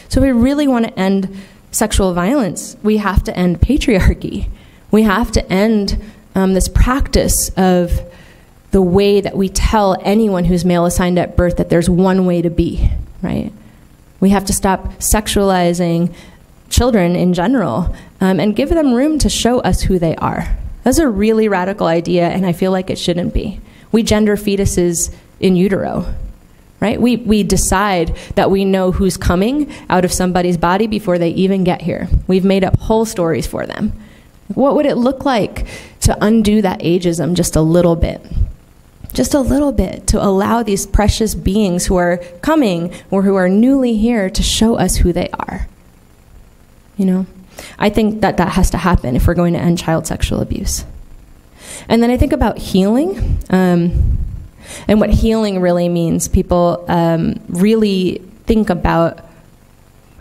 So if we really want to end sexual violence, we have to end patriarchy. We have to end this practice of the way that we tell anyone who's male assigned at birth that there's one way to be, right? We have to stop sexualizing children in general and give them room to show us who they are. That's a really radical idea, and I feel like it shouldn't be. We gender fetuses in utero, right? We decide that we know who's coming out of somebody's body before they even get here. We've made up whole stories for them. What would it look like to undo that ageism just a little bit? Just a little bit, to allow these precious beings who are coming or who are newly here to show us who they are. I think that has to happen if we're going to end child sexual abuse. And then I think about healing, and what healing really means. People really think about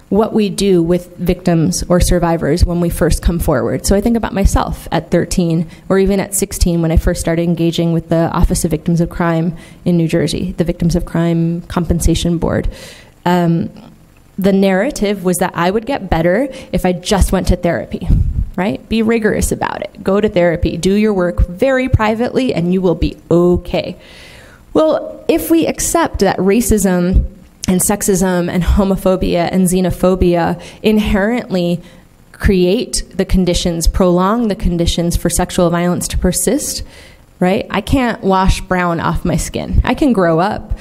what we do with victims or survivors when we first come forward. So I think about myself at 13 or even at 16 when I first started engaging with the Office of Victims of Crime in New Jersey, the Victims of Crime Compensation Board. The narrative was that I would get better if I just went to therapy, right? Be rigorous about it. Go to therapy. Do your work very privately, and you will be okay. Well, if we accept that racism and sexism and homophobia and xenophobia inherently create the conditions, prolong the conditions for sexual violence to persist, right? I can't wash brown off my skin. I can grow up.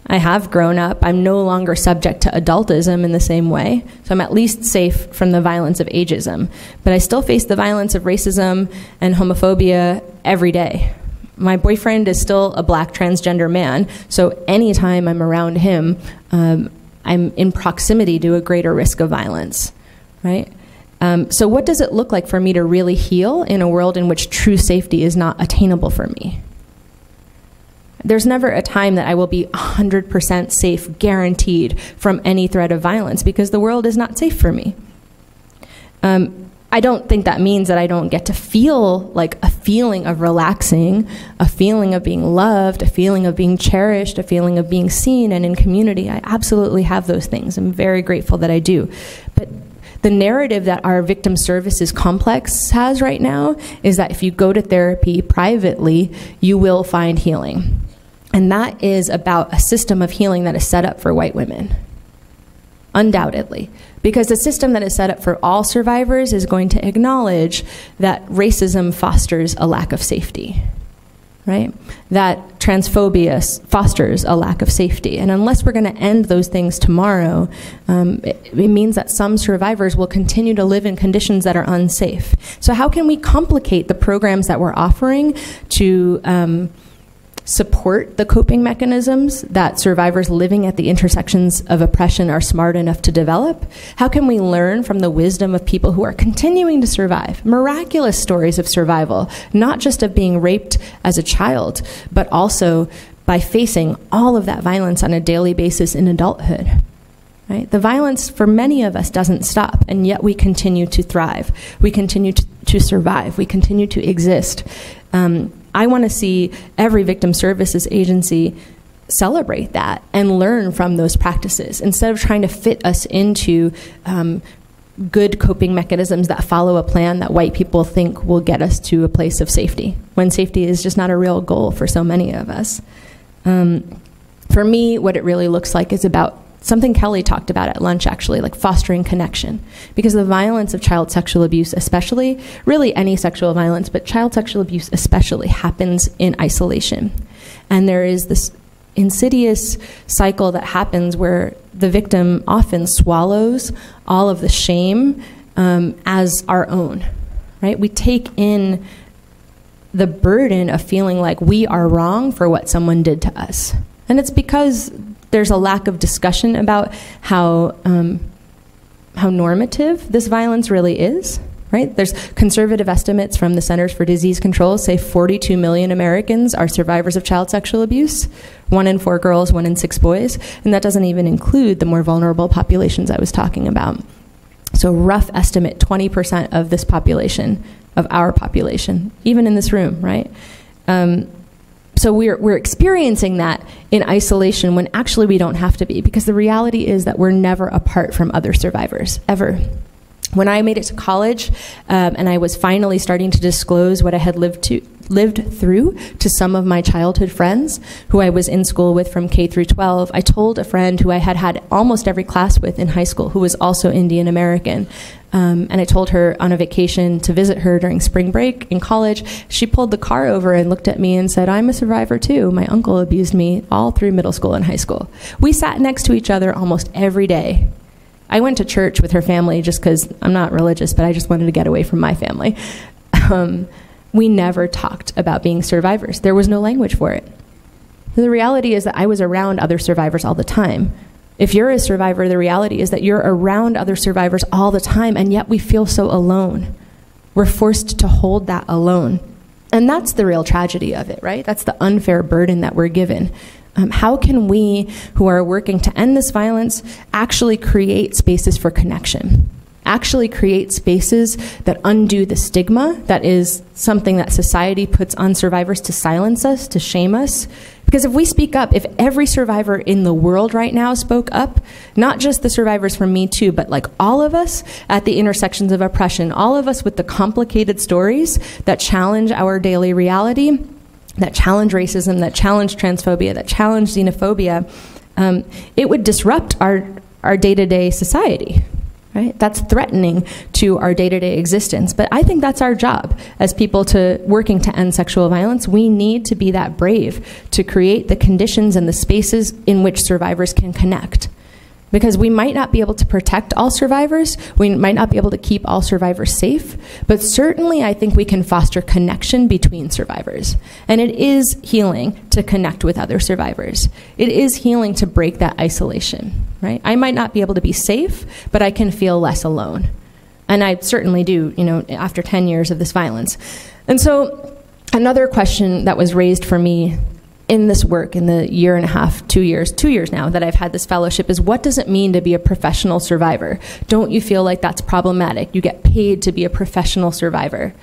I have grown up. I'm no longer subject to adultism in the same way. So I'm at least safe from the violence of ageism. But I still face the violence of racism and homophobia every day. My boyfriend is still a black transgender man, so anytime I'm around him, I'm in proximity to a greater risk of violence, right? So what does it look like for me to really heal in a world in which true safety is not attainable for me? There's never a time that I will be 100% safe, guaranteed from any threat of violence, because the world is not safe for me. I don't think that means that I don't get to feel like a feeling of relaxing, a feeling of being loved, a feeling of being cherished, a feeling of being seen and in community. I absolutely have those things. I'm very grateful that I do. But the narrative that our victim services complex has right now is that if you go to therapy privately, you will find healing. And that is about a system of healing that is set up for white women. Undoubtedly. Because the system that is set up for all survivors is going to acknowledge that racism fosters a lack of safety, right? That transphobia fosters a lack of safety. And unless we're going to end those things tomorrow, it means that some survivors will continue to live in conditions that are unsafe. So how can we complicate the programs that we're offering to support the coping mechanisms that survivors living at the intersections of oppression are smart enough to develop? How can we learn from the wisdom of people who are continuing to survive? Miraculous stories of survival, not just of being raped as a child, but also by facing all of that violence on a daily basis in adulthood. Right? The violence for many of us doesn't stop, and yet we continue to thrive. We continue to survive. We continue to exist. I want to see every victim services agency celebrate that and learn from those practices instead of trying to fit us into good coping mechanisms that follow a plan that white people think will get us to a place of safety, when safety is just not a real goal for so many of us. For me, what it really looks like is about something Kelly talked about at lunch, actually, like fostering connection. Because the violence of child sexual abuse especially, really any sexual violence, but child sexual abuse especially, happens in isolation. And there is this insidious cycle that happens where the victim often swallows all of the shame as our own, right? We take in the burden of feeling like we are wrong for what someone did to us. And it's because there's a lack of discussion about how normative this violence really is, right? There's conservative estimates from the Centers for Disease Control say 42 million Americans are survivors of child sexual abuse, 1 in 4 girls, 1 in 6 boys, and that doesn't even include the more vulnerable populations I was talking about. So rough estimate, 20% of this population, of our population, even in this room, right? So we're experiencing that in isolation when actually we don't have to be, because the reality is that we're never apart from other survivors, ever. When I made it to college and I was finally starting to disclose what I had lived through to some of my childhood friends who I was in school with from K through 12, I told a friend who I had had almost every class with in high school, who was also Indian American, and I told her on a vacation to visit her during spring break in college. She pulled the car over and looked at me and said, "I'm a survivor too. My uncle abused me all through middle school and high school." We sat next to each other almost every day. I went to church with her family just because I'm not religious, but I just wanted to get away from my family. We never talked about being survivors. There was no language for it. The reality is that I was around other survivors all the time. If you're a survivor, the reality is that you're around other survivors all the time, and yet we feel so alone. We're forced to hold that alone. And that's the real tragedy of it, right? That's the unfair burden that we're given. How can we, who are working to end this violence, actually create spaces for connection? actually create spaces that undo the stigma that is something that society puts on survivors to silence us, to shame us. Because if we speak up, if every survivor in the world right now spoke up, not just the survivors from Me Too, but like all of us at the intersections of oppression, all of us with the complicated stories that challenge our daily reality, that challenge racism, that challenge transphobia, that challenge xenophobia, it would disrupt our day-to-day society. Right? That's threatening to our day-to-day existence. But I think that's our job as people working to end sexual violence. We need to be that brave to create the conditions and the spaces in which survivors can connect. Because we might not be able to protect all survivors, we might not be able to keep all survivors safe, but certainly I think we can foster connection between survivors. And it is healing to connect with other survivors. It is healing to break that isolation, right? I might not be able to be safe, but I can feel less alone. And I certainly do, after 10 years of this violence. And so another question that was raised for me in this work, in the year and a half, 2 years now that I've had this fellowship, is what does it mean to be a professional survivor? Don't you feel like that's problematic? You get paid to be a professional survivor.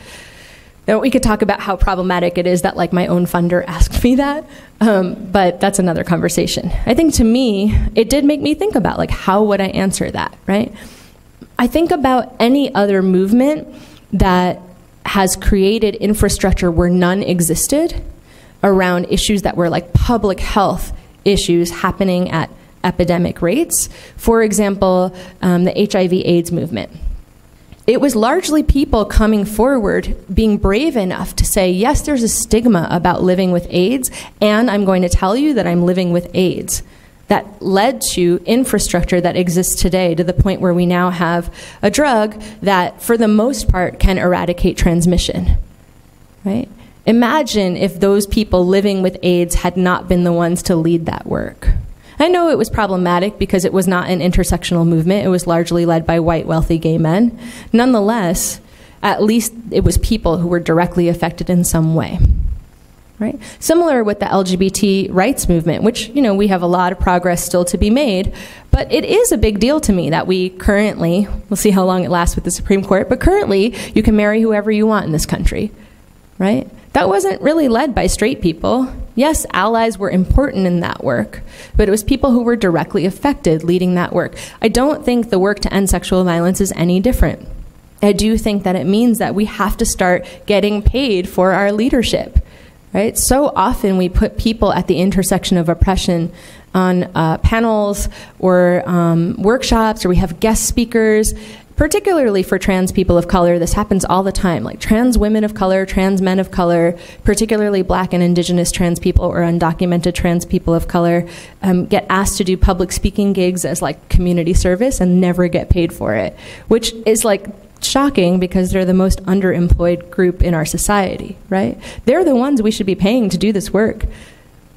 Now, we could talk about how problematic it is that like my own funder asked me that, but that's another conversation. I think to me, it did make me think about like how would I answer that, right? I think about any other movement that has created infrastructure where none existed, around issues that were like public health issues happening at epidemic rates. For example, the HIV/AIDS movement. It was largely people coming forward, being brave enough to say, yes, there's a stigma about living with AIDS, and I'm going to tell you that I'm living with AIDS. That led to infrastructure that exists today to the point where we now have a drug that, for the most part, can eradicate transmission, right? Imagine if those people living with AIDS had not been the ones to lead that work. I know it was problematic because it was not an intersectional movement. It was largely led by white, wealthy gay men. Nonetheless, at least it was people who were directly affected in some way. Right? Similar with the LGBT rights movement, which, we have a lot of progress still to be made, but it is a big deal to me that we currently, we'll see how long it lasts with the Supreme Court, but currently you can marry whoever you want in this country, right? That wasn't really led by straight people. Yes, allies were important in that work, but it was people who were directly affected leading that work. I don't think the work to end sexual violence is any different. I do think that it means that we have to start getting paid for our leadership, right? So often we put people at the intersection of oppression on panels or workshops, or we have guest speakers, particularly for trans people of color. This happens all the time, like trans women of color, trans men of color, particularly Black and Indigenous trans people or undocumented trans people of color, get asked to do public speaking gigs as like community service and never get paid for it, which is like shocking because they're the most underemployed group in our society, right? They're the ones we should be paying to do this work.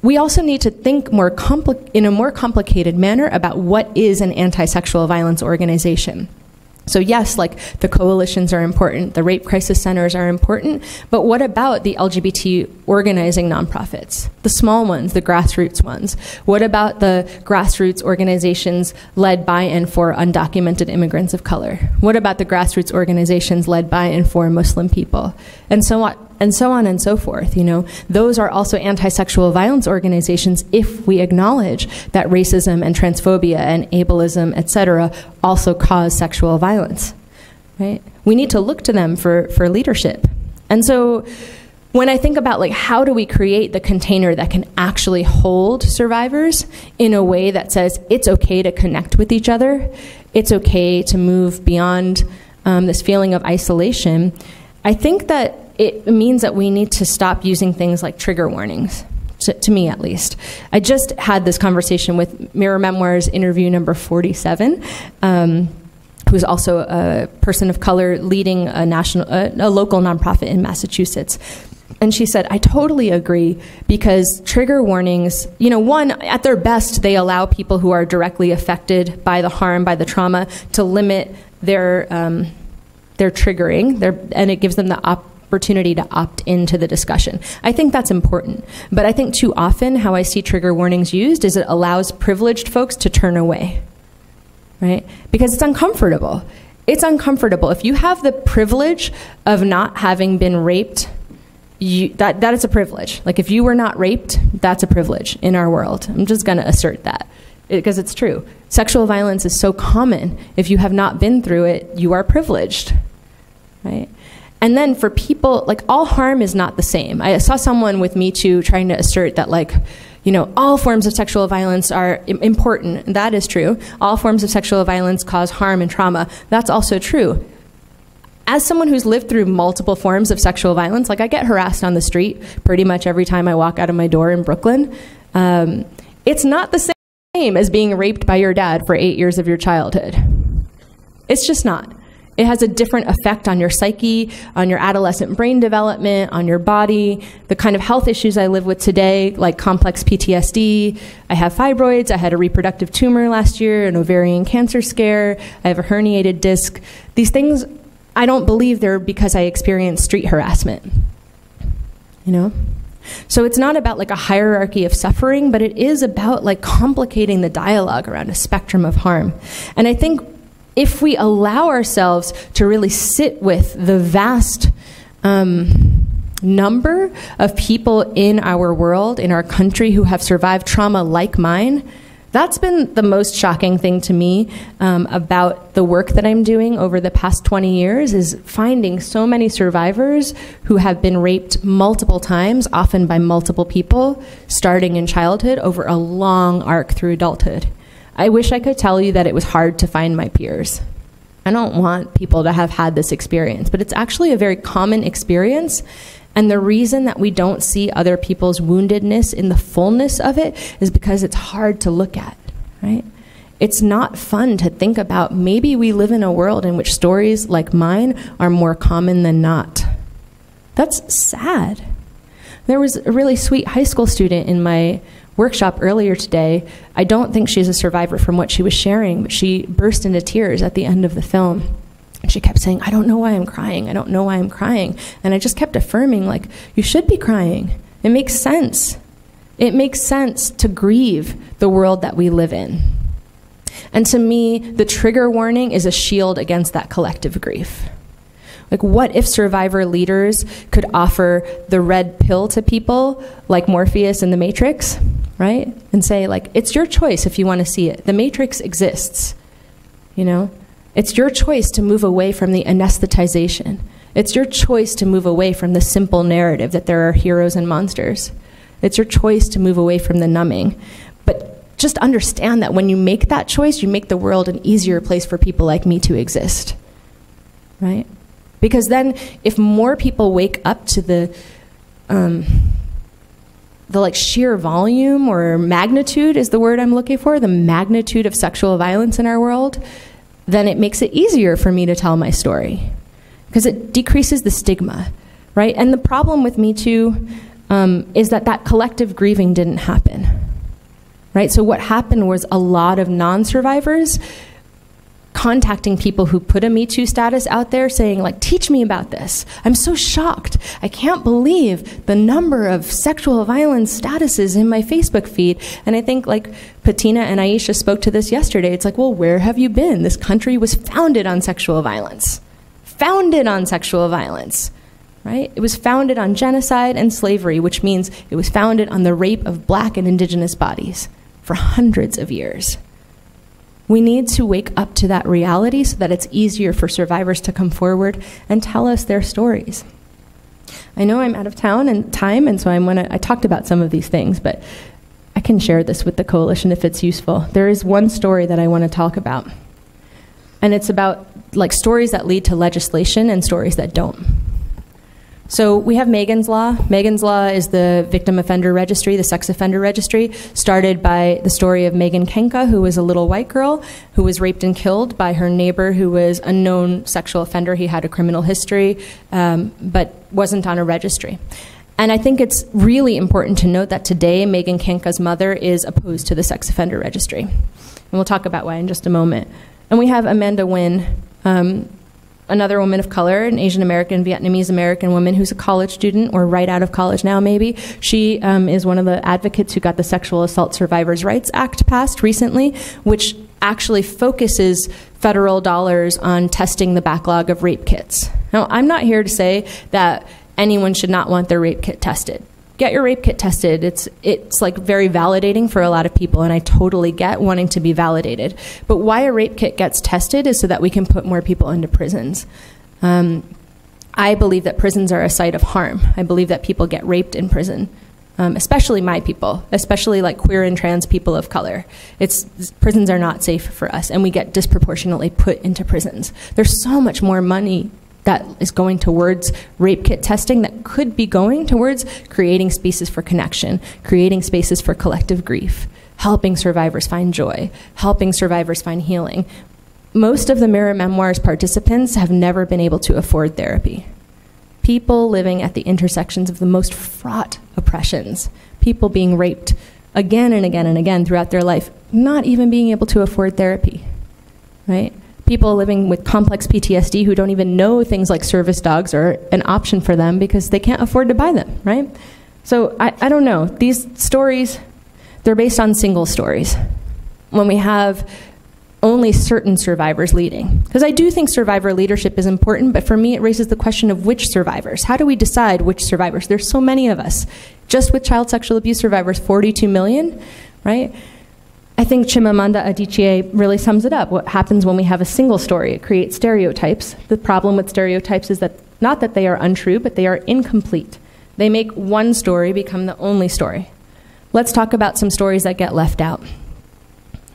We also need to think in a more complicated manner about what is an anti-sexual violence organization. So yes, like the coalitions are important, the rape crisis centers are important, but what about the LGBT organizing nonprofits, the small ones, the grassroots ones? What about the grassroots organizations led by and for undocumented immigrants of color? What about the grassroots organizations led by and for Muslim people? And so on. And so on and so forth, Those are also anti-sexual violence organizations if we acknowledge that racism and transphobia and ableism, etc., also cause sexual violence, right? We need to look to them for leadership. And so when I think about how do we create the container that can actually hold survivors in a way that says it's okay to connect with each other, it's okay to move beyond this feeling of isolation, I think that it means that we need to stop using things like trigger warnings, to me at least. I just had this conversation with Mirror Memoirs interview number 47, who's also a person of color leading a local nonprofit in Massachusetts. And she said, I totally agree, because trigger warnings, one, at their best, they allow people who are directly affected by the harm, by the trauma, to limit their triggering, and it gives them the opportunity to opt into the discussion. I think that's important. But I think too often how I see trigger warnings used is it allows privileged folks to turn away, right? Because it's uncomfortable. It's uncomfortable. If you have the privilege of not having been raped, that is a privilege. Like, if you were not raped, that's a privilege in our world. I'm just going to assert that because it's true. Sexual violence is so common. If you have not been through it, you are privileged, right? And then for people, like, all harm is not the same. I saw someone with Me Too trying to assert that, like, you know, all forms of sexual violence are important. That is true. All forms of sexual violence cause harm and trauma. That's also true. As someone who's lived through multiple forms of sexual violence, like, I get harassed on the street pretty much every time I walk out of my door in Brooklyn. It's not the same as being raped by your dad for 8 years of your childhood. It's just not. It has a different effect on your psyche, on your adolescent brain development, on your body, the kind of health issues I live with today, like complex PTSD. I have fibroids. I had a reproductive tumor last year, an ovarian cancer scare. I have a herniated disc. These things, I don't believe they're because I experienced street harassment, you know? So it's not about, like, a hierarchy of suffering, but it is about, like, complicating the dialogue around a spectrum of harm. And I think if we allow ourselves to really sit with the vast number of people in our world, in our country, who have survived trauma like mine, that's been the most shocking thing to me about the work that I'm doing over the past 20 years, is finding so many survivors who have been raped multiple times, often by multiple people, starting in childhood over a long arc through adulthood. I wish I could tell you that it was hard to find my peers. I don't want people to have had this experience, but it's actually a very common experience. And the reason that we don't see other people's woundedness in the fullness of it is because it's hard to look at, right? It's not fun to think about. Maybe we live in a world in which stories like mine are more common than not. That's sad. There was a really sweet high school student in my workshop earlier today. I don't think she's a survivor from what she was sharing, but she burst into tears at the end of the film. And she kept saying, I don't know why I'm crying. I don't know why I'm crying. And I just kept affirming, like, you should be crying. It makes sense. It makes sense to grieve the world that we live in. And to me, the trigger warning is a shield against that collective grief. Like, what if survivor leaders could offer the red pill to people like Morpheus in The Matrix, right? And say, like, it's your choice if you want to see it. The Matrix exists, you know? It's your choice to move away from the anesthetization. It's your choice to move away from the simple narrative that there are heroes and monsters. It's your choice to move away from the numbing. But just understand that when you make that choice, you make the world an easier place for people like me to exist, right? Because then if more people wake up to the like sheer volume or magnitude is the word I'm looking for, the magnitude of sexual violence in our world, then it makes it easier for me to tell my story because it decreases the stigma, right? And the problem with Me Too is that collective grieving didn't happen, right? So what happened was a lot of non-survivors contacting people who put a Me Too status out there saying, like, teach me about this. I'm so shocked. I can't believe the number of sexual violence statuses in my Facebook feed. And I think, like, Patina and Aisha spoke to this yesterday. It's like, well, where have you been? This country was founded on sexual violence. Founded on sexual violence, right? It was founded on genocide and slavery, which means it was founded on the rape of Black and Indigenous bodies for hundreds of years. We need to wake up to that reality so that it's easier for survivors to come forward and tell us their stories. I know I'm out of town and time, and so I talked about some of these things, but I can share this with the coalition if it's useful. There is one story that I want to talk about, and it's about, like, stories that lead to legislation and stories that don't. So we have Megan's Law. Megan's Law is the victim offender registry, the sex offender registry, started by the story of Megan Kenka, who was a little white girl who was raped and killed by her neighbor who was a known sexual offender. He had a criminal history, but wasn't on a registry. And I think it's really important to note that today Megan Kenka's mother is opposed to the sex offender registry. And we'll talk about why in just a moment. And we have Amanda Nguyen, another woman of color, an Asian American, Vietnamese American woman who's a college student or right out of college now maybe. She is one of the advocates who got the Sexual Assault Survivors' Rights Act passed recently, which actually focuses federal dollars on testing the backlog of rape kits. Now, I'm not here to say that anyone should not want their rape kit tested. Get your rape kit tested. It's like very validating for a lot of people, and I totally get wanting to be validated. But why a rape kit gets tested is so that we can put more people into prisons. I believe that prisons are a site of harm. I believe that people get raped in prison. Especially my people, especially like queer and trans people of color. Prisons are not safe for us, and we get disproportionately put into prisons. There's so much more money that is going towards rape kit testing that could be going towards creating spaces for connection, creating spaces for collective grief, helping survivors find joy, helping survivors find healing. Most of the Mirror Memoirs participants have never been able to afford therapy. People living at the intersections of the most fraught oppressions, people being raped again and again and again throughout their life, not even being able to afford therapy, right? People living with complex PTSD who don't even know things like service dogs are an option for them because they can't afford to buy them, right? So I don't know. These stories, they're based on single stories. When we have only certain survivors leading. Because I do think survivor leadership is important, but for me it raises the question of which survivors. How do we decide which survivors? There's so many of us. Just with child sexual abuse survivors, 42 million, right? I think Chimamanda Adichie really sums it up. What happens when we have a single story? It creates stereotypes. The problem with stereotypes is that not that they are untrue, but they are incomplete. They make one story become the only story. Let's talk about some stories that get left out.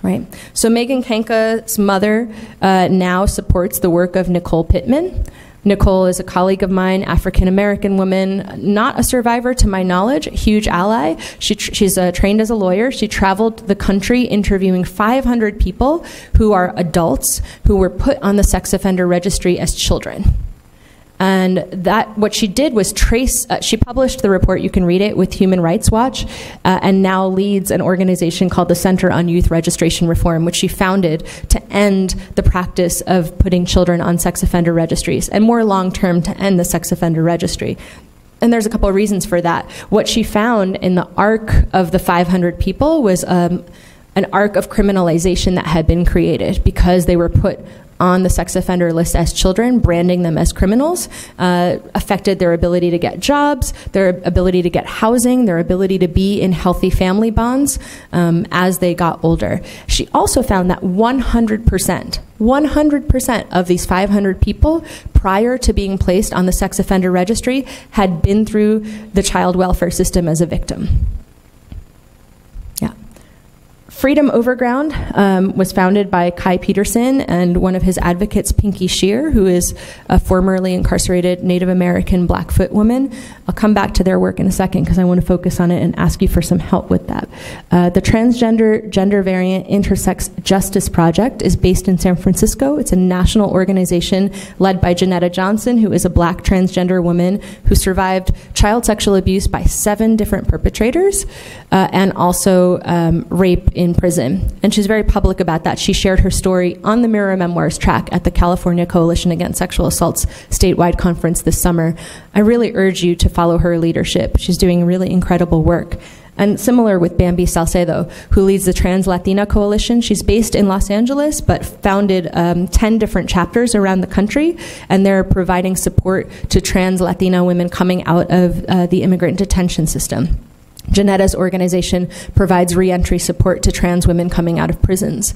Right. So Megan Kanka's mother now supports the work of Nicole Pittman. Nicole is a colleague of mine, African-American woman, not a survivor to my knowledge, a huge ally. She's trained as a lawyer. She traveled the country interviewing 500 people who are adults who were put on the sex offender registry as children. And what she did was she published the report, you can read it, with Human Rights Watch, and now leads an organization called the Center on Youth Registration Reform, which she founded to end the practice of putting children on sex offender registries, and more long-term to end the sex offender registry. And there's a couple of reasons for that. What she found in the arc of the 500 people was an arc of criminalization that had been created because they were put on the sex offender list as children, branding them as criminals, affected their ability to get jobs, their ability to get housing, their ability to be in healthy family bonds as they got older. She also found that 100% of these 500 people prior to being placed on the sex offender registry had been through the child welfare system as a victim. Freedom Overground was founded by Kai Peterson and one of his advocates, Pinky Shear, who is a formerly incarcerated Native American Blackfoot woman. I'll come back to their work in a second because I want to focus on it and ask you for some help with that. The Transgender Gender Variant Intersex Justice Project is based in San Francisco. It's a national organization led by Janetta Johnson, who is a Black transgender woman who survived child sexual abuse by 7 different perpetrators and also rape in prison. And she's very public about that. She shared her story on the Mirror Memoirs track at the California Coalition Against Sexual Assault's statewide conference this summer. I really urge you to follow her leadership. She's doing really incredible work. And similar with Bambi Salcedo, who leads the Trans Latina Coalition. She's based in Los Angeles, but founded 10 different chapters around the country, and they're providing support to trans Latina women coming out of the immigrant detention system. Janetta's organization provides reentry support to trans women coming out of prisons.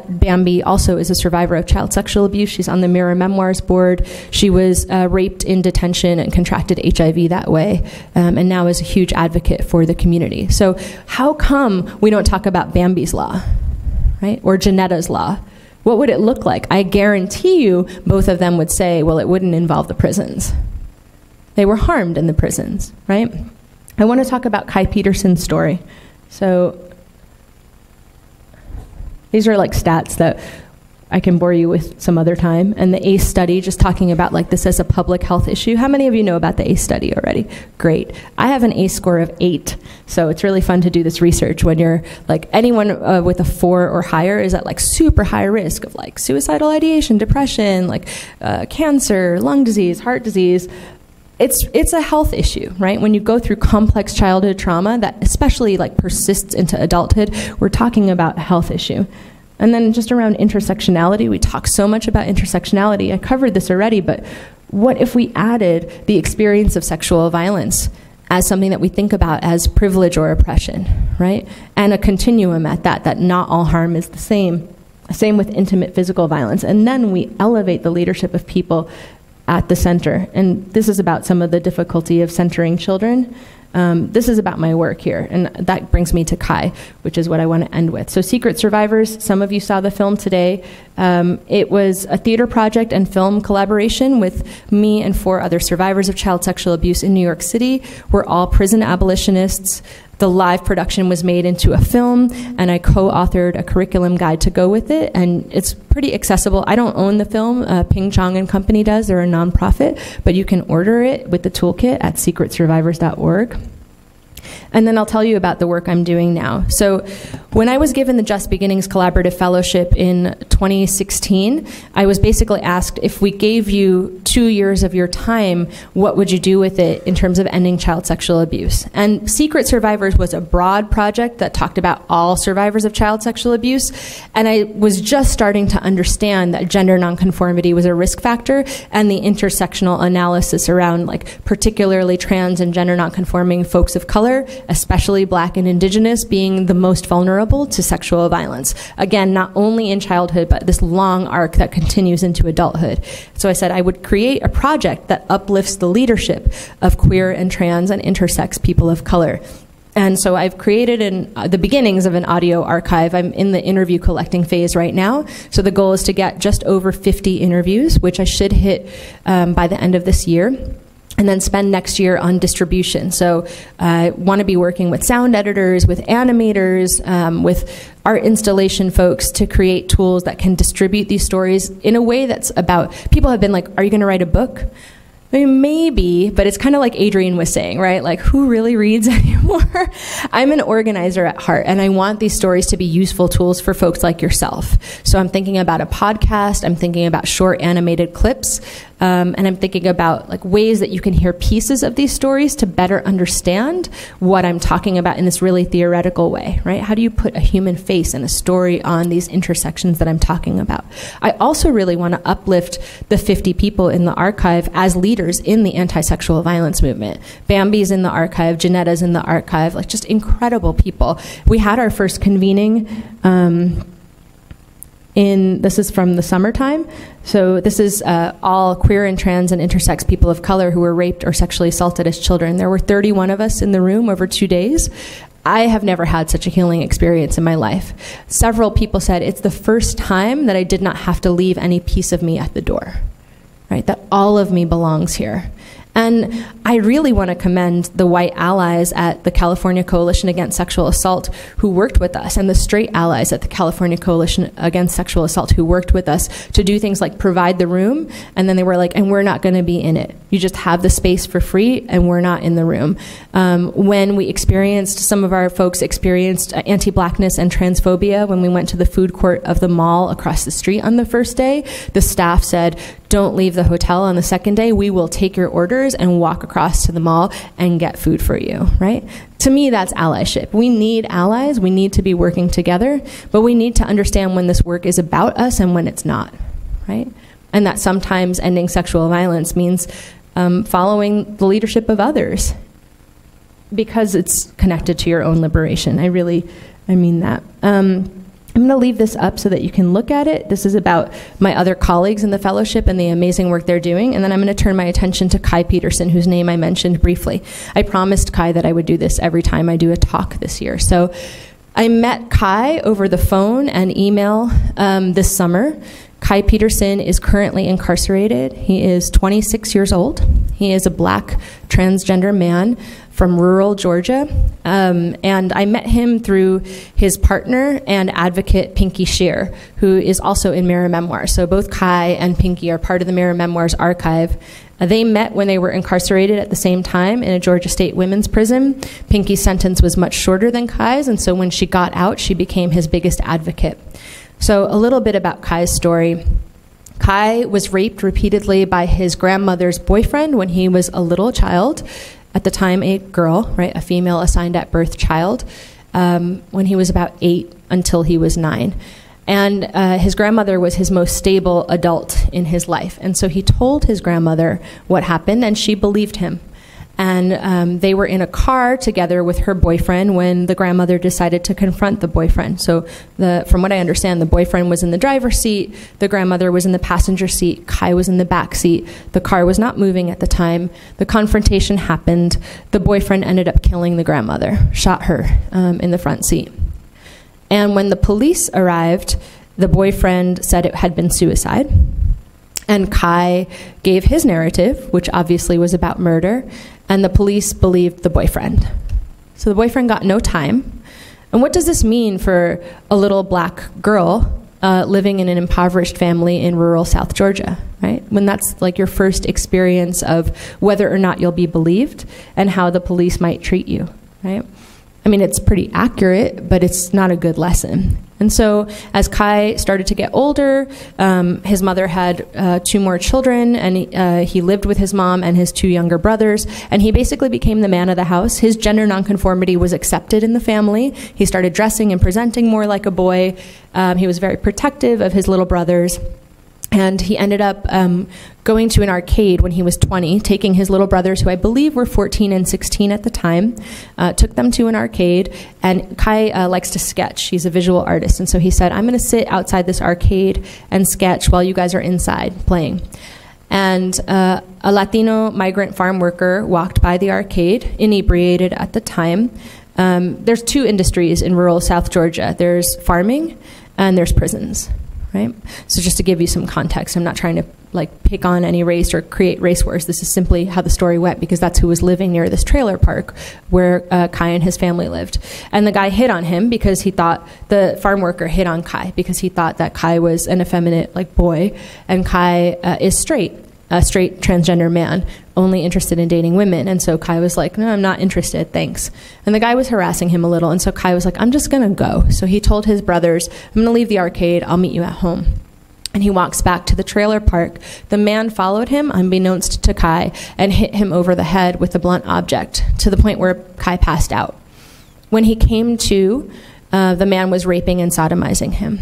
Bambi also is a survivor of child sexual abuse. She's on the Mirror Memoirs board. She was raped in detention and contracted HIV that way, and now is a huge advocate for the community. So how come we don't talk about Bambi's law, right, or Janetta's law? What would it look like? I guarantee you both of them would say, well, it wouldn't involve the prisons. They were harmed in the prisons, right? I want to talk about Kai Peterson's story. So these are like stats that I can bore you with some other time. And the ACE study, just talking about like this as a public health issue. How many of you know about the ACE study already? Great. I have an ACE score of 8. So it's really fun to do this research when you're like anyone with a 4 or higher is at like super high risk of like suicidal ideation, depression, like cancer, lung disease, heart disease. It's a health issue, right? When you go through complex childhood trauma that especially like persists into adulthood, we're talking about a health issue. And then just around intersectionality, we talk so much about intersectionality. I covered this already, but what if we added the experience of sexual violence as something that we think about as privilege or oppression, right? And a continuum at that not all harm is the same. Same with intimate physical violence. And then we elevate the leadership of people at the center. And this is about some of the difficulty of centering children. This is about my work here, and that brings me to Kai, which is what I want to end with. So Secret Survivors, some of you saw the film today. It was a theater project and film collaboration with me and 4 other survivors of child sexual abuse in New York City. We're all prison abolitionists. The live production was made into a film, and I co-authored a curriculum guide to go with it, and it's pretty accessible. I don't own the film. Ping Chong and Company does. They're a nonprofit, but you can order it with the toolkit at secretsurvivors.org. And then I'll tell you about the work I'm doing now. So when I was given the Just Beginnings Collaborative Fellowship in 2016, I was basically asked, if we gave you 2 years of your time, what would you do with it in terms of ending child sexual abuse? And Secret Survivors was a broad project that talked about all survivors of child sexual abuse. And I was just starting to understand that gender nonconformity was a risk factor, and the intersectional analysis around like particularly trans and gender nonconforming folks of color, especially Black and Indigenous, being the most vulnerable to sexual violence. Again, not only in childhood, but this long arc that continues into adulthood. So I said I would create a project that uplifts the leadership of queer and trans and intersex people of color. And so I've created the beginnings of an audio archive. I'm in the interview collecting phase right now. So the goal is to get just over 50 interviews, which I should hit by the end of this year, and then spend next year on distribution. So I want to be working with sound editors, with animators, with art installation folks to create tools that can distribute these stories in a way that's about, people have been like, are you going to write a book? I mean, maybe, but it's kind of like Adrienne was saying, right? Like, who really reads anymore? I'm an organizer at heart, and I want these stories to be useful tools for folks like yourself. So I'm thinking about a podcast, I'm thinking about short animated clips, and I'm thinking about like ways that you can hear pieces of these stories to better understand what I'm talking about in this really theoretical way, right? How do you put a human face and a story on these intersections that I'm talking about? I also really want to uplift the 50 people in the archive as leaders in the anti-sexual violence movement. Bambi's in the archive, Janetta's in the archive, like just incredible people. We had our first convening this is from the summertime. So this is all queer and trans and intersex people of color who were raped or sexually assaulted as children. There were 31 of us in the room over 2 days. I have never had such a healing experience in my life. Several people said it's the first time that I did not have to leave any piece of me at the door, right? That all of me belongs here. And I really want to commend the white allies at the California Coalition Against Sexual Assault who worked with us, and the straight allies at the California Coalition Against Sexual Assault who worked with us to do things like provide the room, and then they were like, and we're not going to be in it. You just have the space for free, and we're not in the room. When we experienced, some of our folks experienced anti-Blackness and transphobia when we went to the food court of the mall across the street on the first day, the staff said, don't leave the hotel on the second day. We will take your orders and walk across to the mall and get food for you, right? To me, that's allyship. We need allies. We need to be working together, but we need to understand when this work is about us and when it's not, right? And that sometimes ending sexual violence means following the leadership of others because it's connected to your own liberation. I mean that. I'm going to leave this up so that you can look at it. This is about my other colleagues in the fellowship and the amazing work they're doing. And then I'm going to turn my attention to Kai Peterson, whose name I mentioned briefly. I promised Kai that I would do this every time I do a talk this year. So I met Kai over the phone and email this summer. Kai Peterson is currently incarcerated. He is 26 years old. He is a Black transgender man from rural Georgia. And I met him through his partner and advocate, Pinky Shear, who is also in Memoirs. So both Kai and Pinky are part of the Memoirs archive. They met when they were incarcerated at the same time in a Georgia State women's prison. Pinky's sentence was much shorter than Kai's, and so when she got out, she became his biggest advocate. So a little bit about Kai's story. Kai was raped repeatedly by his grandmother's boyfriend when he was a little child, at the time a girl, right, a female assigned at birth child, when he was about 8 until he was 9. And his grandmother was his most stable adult in his life. And so he told his grandmother what happened, and she believed him. And they were in a car together with her boyfriend when the grandmother decided to confront the boyfriend. So from what I understand, the boyfriend was in the driver's seat, the grandmother was in the passenger seat, Kai was in the back seat. The car was not moving at the time. The confrontation happened. The boyfriend ended up killing the grandmother, shot her in the front seat. And when the police arrived, the boyfriend said it had been suicide. And Kai gave his narrative, which obviously was about murder, and the police believed the boyfriend. So the boyfriend got no time. And what does this mean for a little black girl living in an impoverished family in rural South Georgia, right? When that's like your first experience of whether or not you'll be believed and how the police might treat you, right? I mean, it's pretty accurate, but it's not a good lesson. And so as Kai started to get older, his mother had 2 more children, and he lived with his mom and his 2 younger brothers, and he basically became the man of the house. His gender nonconformity was accepted in the family. He started dressing and presenting more like a boy. He was very protective of his little brothers. And he ended up going to an arcade when he was 20, taking his little brothers, who I believe were 14 and 16 at the time, took them to an arcade. And Kai likes to sketch. He's a visual artist. And so he said, I'm going to sit outside this arcade and sketch while you guys are inside playing. And a Latino migrant farm worker walked by the arcade, inebriated at the time. There's 2 industries in rural South Georgia. There's farming and there's prisons. Right? So just to give you some context, I'm not trying to like pick on any race or create race wars. This is simply how the story went, because that's who was living near this trailer park where Kai and his family lived. And the guy hit on him because he thought, the farm worker hit on Kai because he thought that Kai was an effeminate like boy, and Kai is straight, a straight transgender man, only interested in dating women. And so Kai was like, no, I'm not interested, thanks. And the guy was harassing him a little, and so Kai was like, I'm just gonna go. So he told his brothers, I'm gonna leave the arcade, I'll meet you at home. And he walks back to the trailer park. The man followed him, unbeknownst to Kai, and hit him over the head with a blunt object, to the point where Kai passed out. When he came to, the man was raping and sodomizing him.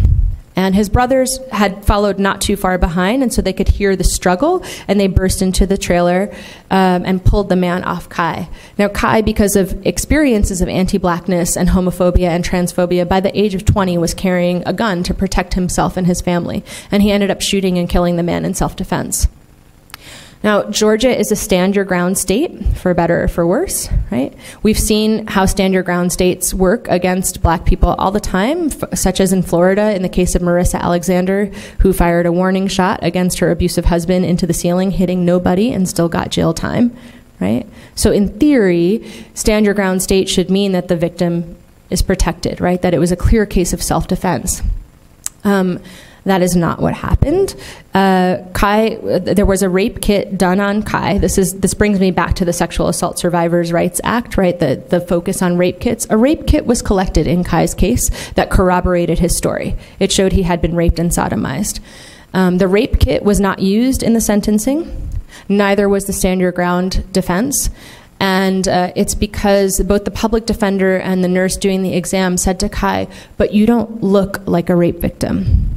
And his brothers had followed not too far behind, and so they could hear the struggle, and they burst into the trailer and pulled the man off Kai. Now, Kai, because of experiences of anti-blackness and homophobia and transphobia, by the age of 20 was carrying a gun to protect himself and his family, and he ended up shooting and killing the man in self-defense. Now, Georgia is a stand-your-ground state, for better or for worse, right? We've seen how stand-your-ground states work against black people all the time, such as in Florida, in the case of Marissa Alexander, who fired a warning shot against her abusive husband into the ceiling, hitting nobody, and still got jail time, right? So in theory, stand-your-ground state should mean that the victim is protected, right? That it was a clear case of self-defense. That is not what happened. Kai, there was a rape kit done on Kai. This brings me back to the Sexual Assault Survivors' Rights Act, right? The focus on rape kits. A rape kit was collected in Kai's case that corroborated his story. It showed he had been raped and sodomized. The rape kit was not used in the sentencing. Neither was the stand your ground defense. And it's because both the public defender and the nurse doing the exam said to Kai, but you don't look like a rape victim.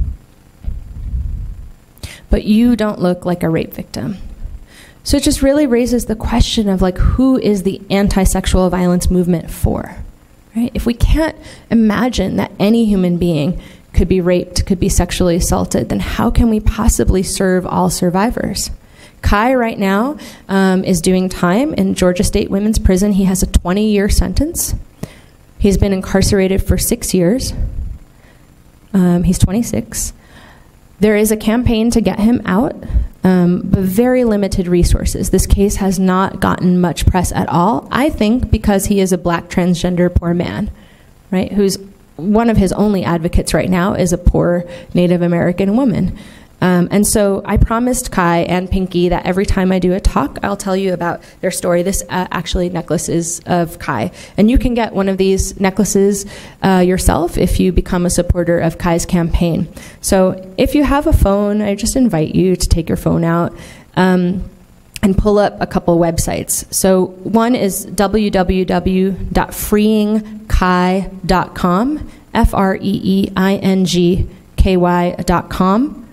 But you don't look like a rape victim. So it just really raises the question of like, who is the anti-sexual violence movement for, right? If we can't imagine that any human being could be raped, could be sexually assaulted, then how can we possibly serve all survivors? Kai right now is doing time in Georgia State Women's Prison. He has a 20-year sentence. He's been incarcerated for 6 years. He's 26. There is a campaign to get him out, but very limited resources. This case has not gotten much press at all, I think because he is a black transgender poor man, right? Who's one of his only advocates right now is a poor Native American woman. And so I promised Kai and Pinky that every time I do a talk, I'll tell you about their story. This actually necklace is of Kai. And you can get one of these necklaces yourself if you become a supporter of Kai's campaign. So if you have a phone, I just invite you to take your phone out and pull up a couple websites. So one is www.freeingkai.com, FREEINGKAI.com. ky.com.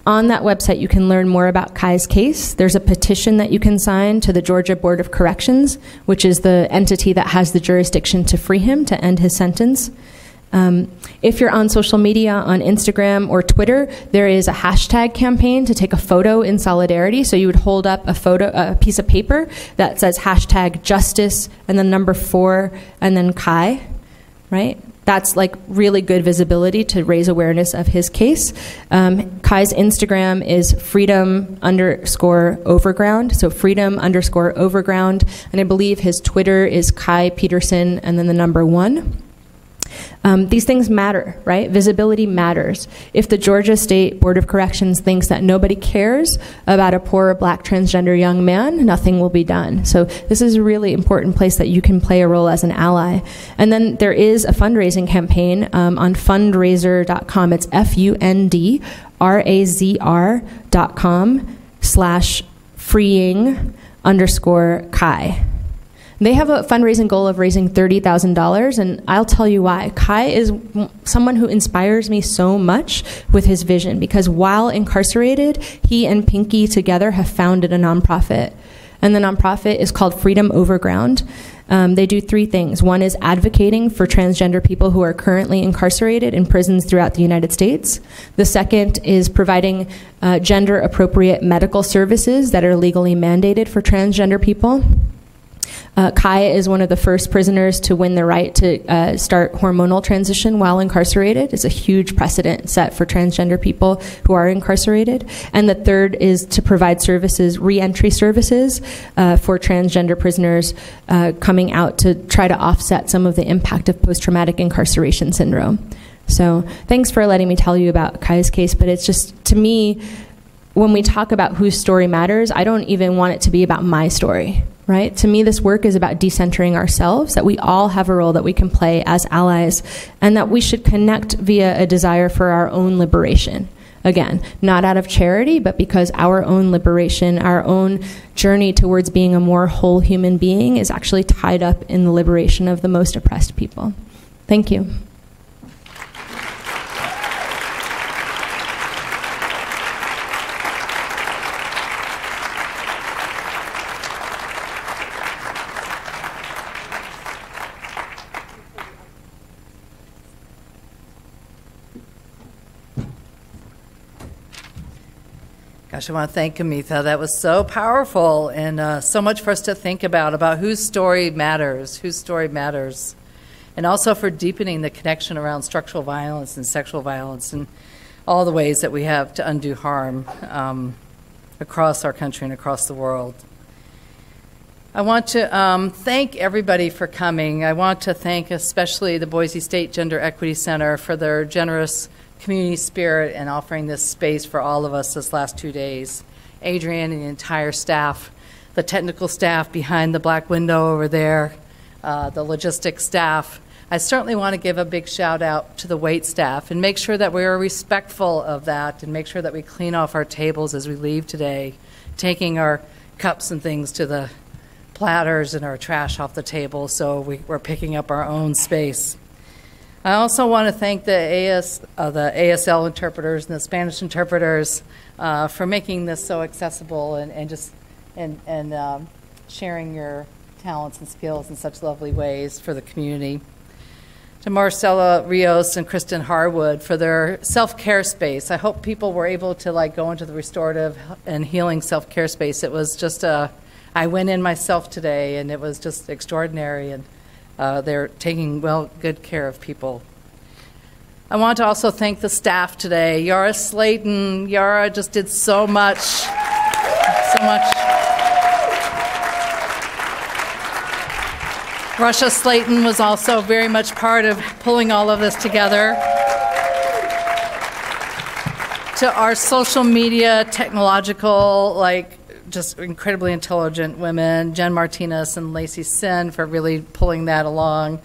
On that website, you can learn more about Kai's case. There's a petition that you can sign to the Georgia Board of Corrections, which is the entity that has the jurisdiction to free him, to end his sentence. If you're on social media, on Instagram or Twitter, there is a hashtag campaign to take a photo in solidarity. So you would hold up a piece of paper that says hashtag justice and then number 4 and then Kai, right? That's like really good visibility to raise awareness of his case. Kai's Instagram is freedom_overground, so freedom_overground. And I believe his Twitter is Kai Peterson and then the number 1. These things matter, right? Visibility matters. If the Georgia State Board of Corrections thinks that nobody cares about a poor black transgender young man, nothing will be done. So this is a really important place that you can play a role as an ally. And then there is a fundraising campaign on fundraiser.com. It's fundraiser.com/freeing_Kai. They have a fundraising goal of raising $30,000, and I'll tell you why. Kai is someone who inspires me so much with his vision, because while incarcerated, he and Pinky together have founded a nonprofit. And the nonprofit is called Freedom Overground. They do 3 things. One is advocating for transgender people who are currently incarcerated in prisons throughout the United States. The second is providing gender-appropriate medical services that are legally mandated for transgender people. Kai is one of the first prisoners to win the right to start hormonal transition while incarcerated. It's a huge precedent set for transgender people who are incarcerated. And the third is to provide services, re-entry services for transgender prisoners coming out to try to offset some of the impact of post-traumatic incarceration syndrome. So thanks for letting me tell you about Kai's case, but it's just, to me, when we talk about whose story matters, I don't even want it to be about my story. Right? To me, this work is about decentering ourselves, that we all have a role that we can play as allies, and that we should connect via a desire for our own liberation. Again, not out of charity, but because our own liberation, our own journey towards being a more whole human being is actually tied up in the liberation of the most oppressed people. Thank you. Gosh, I want to thank Amita. That was so powerful, and so much for us to think about whose story matters, and also for deepening the connection around structural violence and sexual violence and all the ways that we have to undo harm across our country and across the world. I want to thank everybody for coming. I want to thank especially the Boise State Gender Equity Center for their generous community spirit and offering this space for all of us this last 2 days. Adrian and the entire staff, the technical staff behind the black window over there, the logistics staff. I certainly want to give a big shout out to the wait staff and make sure that we are respectful of that and make sure that we clean off our tables as we leave today, taking our cups and things to the platters and our trash off the table so we're picking up our own space. I also want to thank the ASL interpreters and the Spanish interpreters for making this so accessible and sharing your talents and skills in such lovely ways for the community. To Marcella Rios and Kristen Harwood for their self-care space. I hope people were able to go into the restorative and healing self-care space. It was just I went in myself today, and it was just extraordinary, and they're taking good care of people. I want to also thank the staff today. Yara Slayton, Yara just did so much. Russia Slayton was also very much part of pulling all of this together. To our social media, technological, just incredibly intelligent women, Jen Martinez and Lacey Sin for really pulling that along.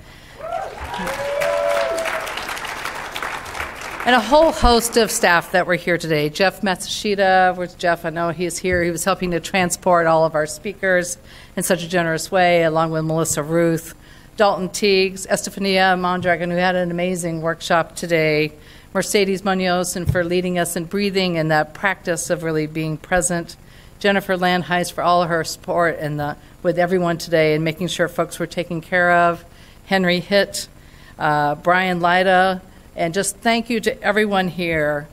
And a whole host of staff that were here today. Jeff Matsushita, where's Jeff? I know he's here. He was helping to transport all of our speakers in such a generous way, along with Melissa Ruth, Dalton Teagues, Estefania Mondragon, who had an amazing workshop today, Mercedes Munoz, and for leading us in breathing and that practice of really being present. Jennifer Landheis for all of her support and with everyone today and making sure folks were taken care of. Henry Hitt, Brian Lyda, and just thank you to everyone here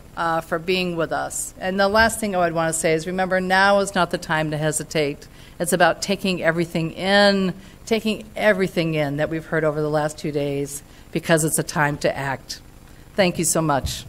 for being with us. And the last thing I would want to say is remember, now is not the time to hesitate. It's about taking everything in that we've heard over the last 2 days, because it's a time to act. Thank you so much.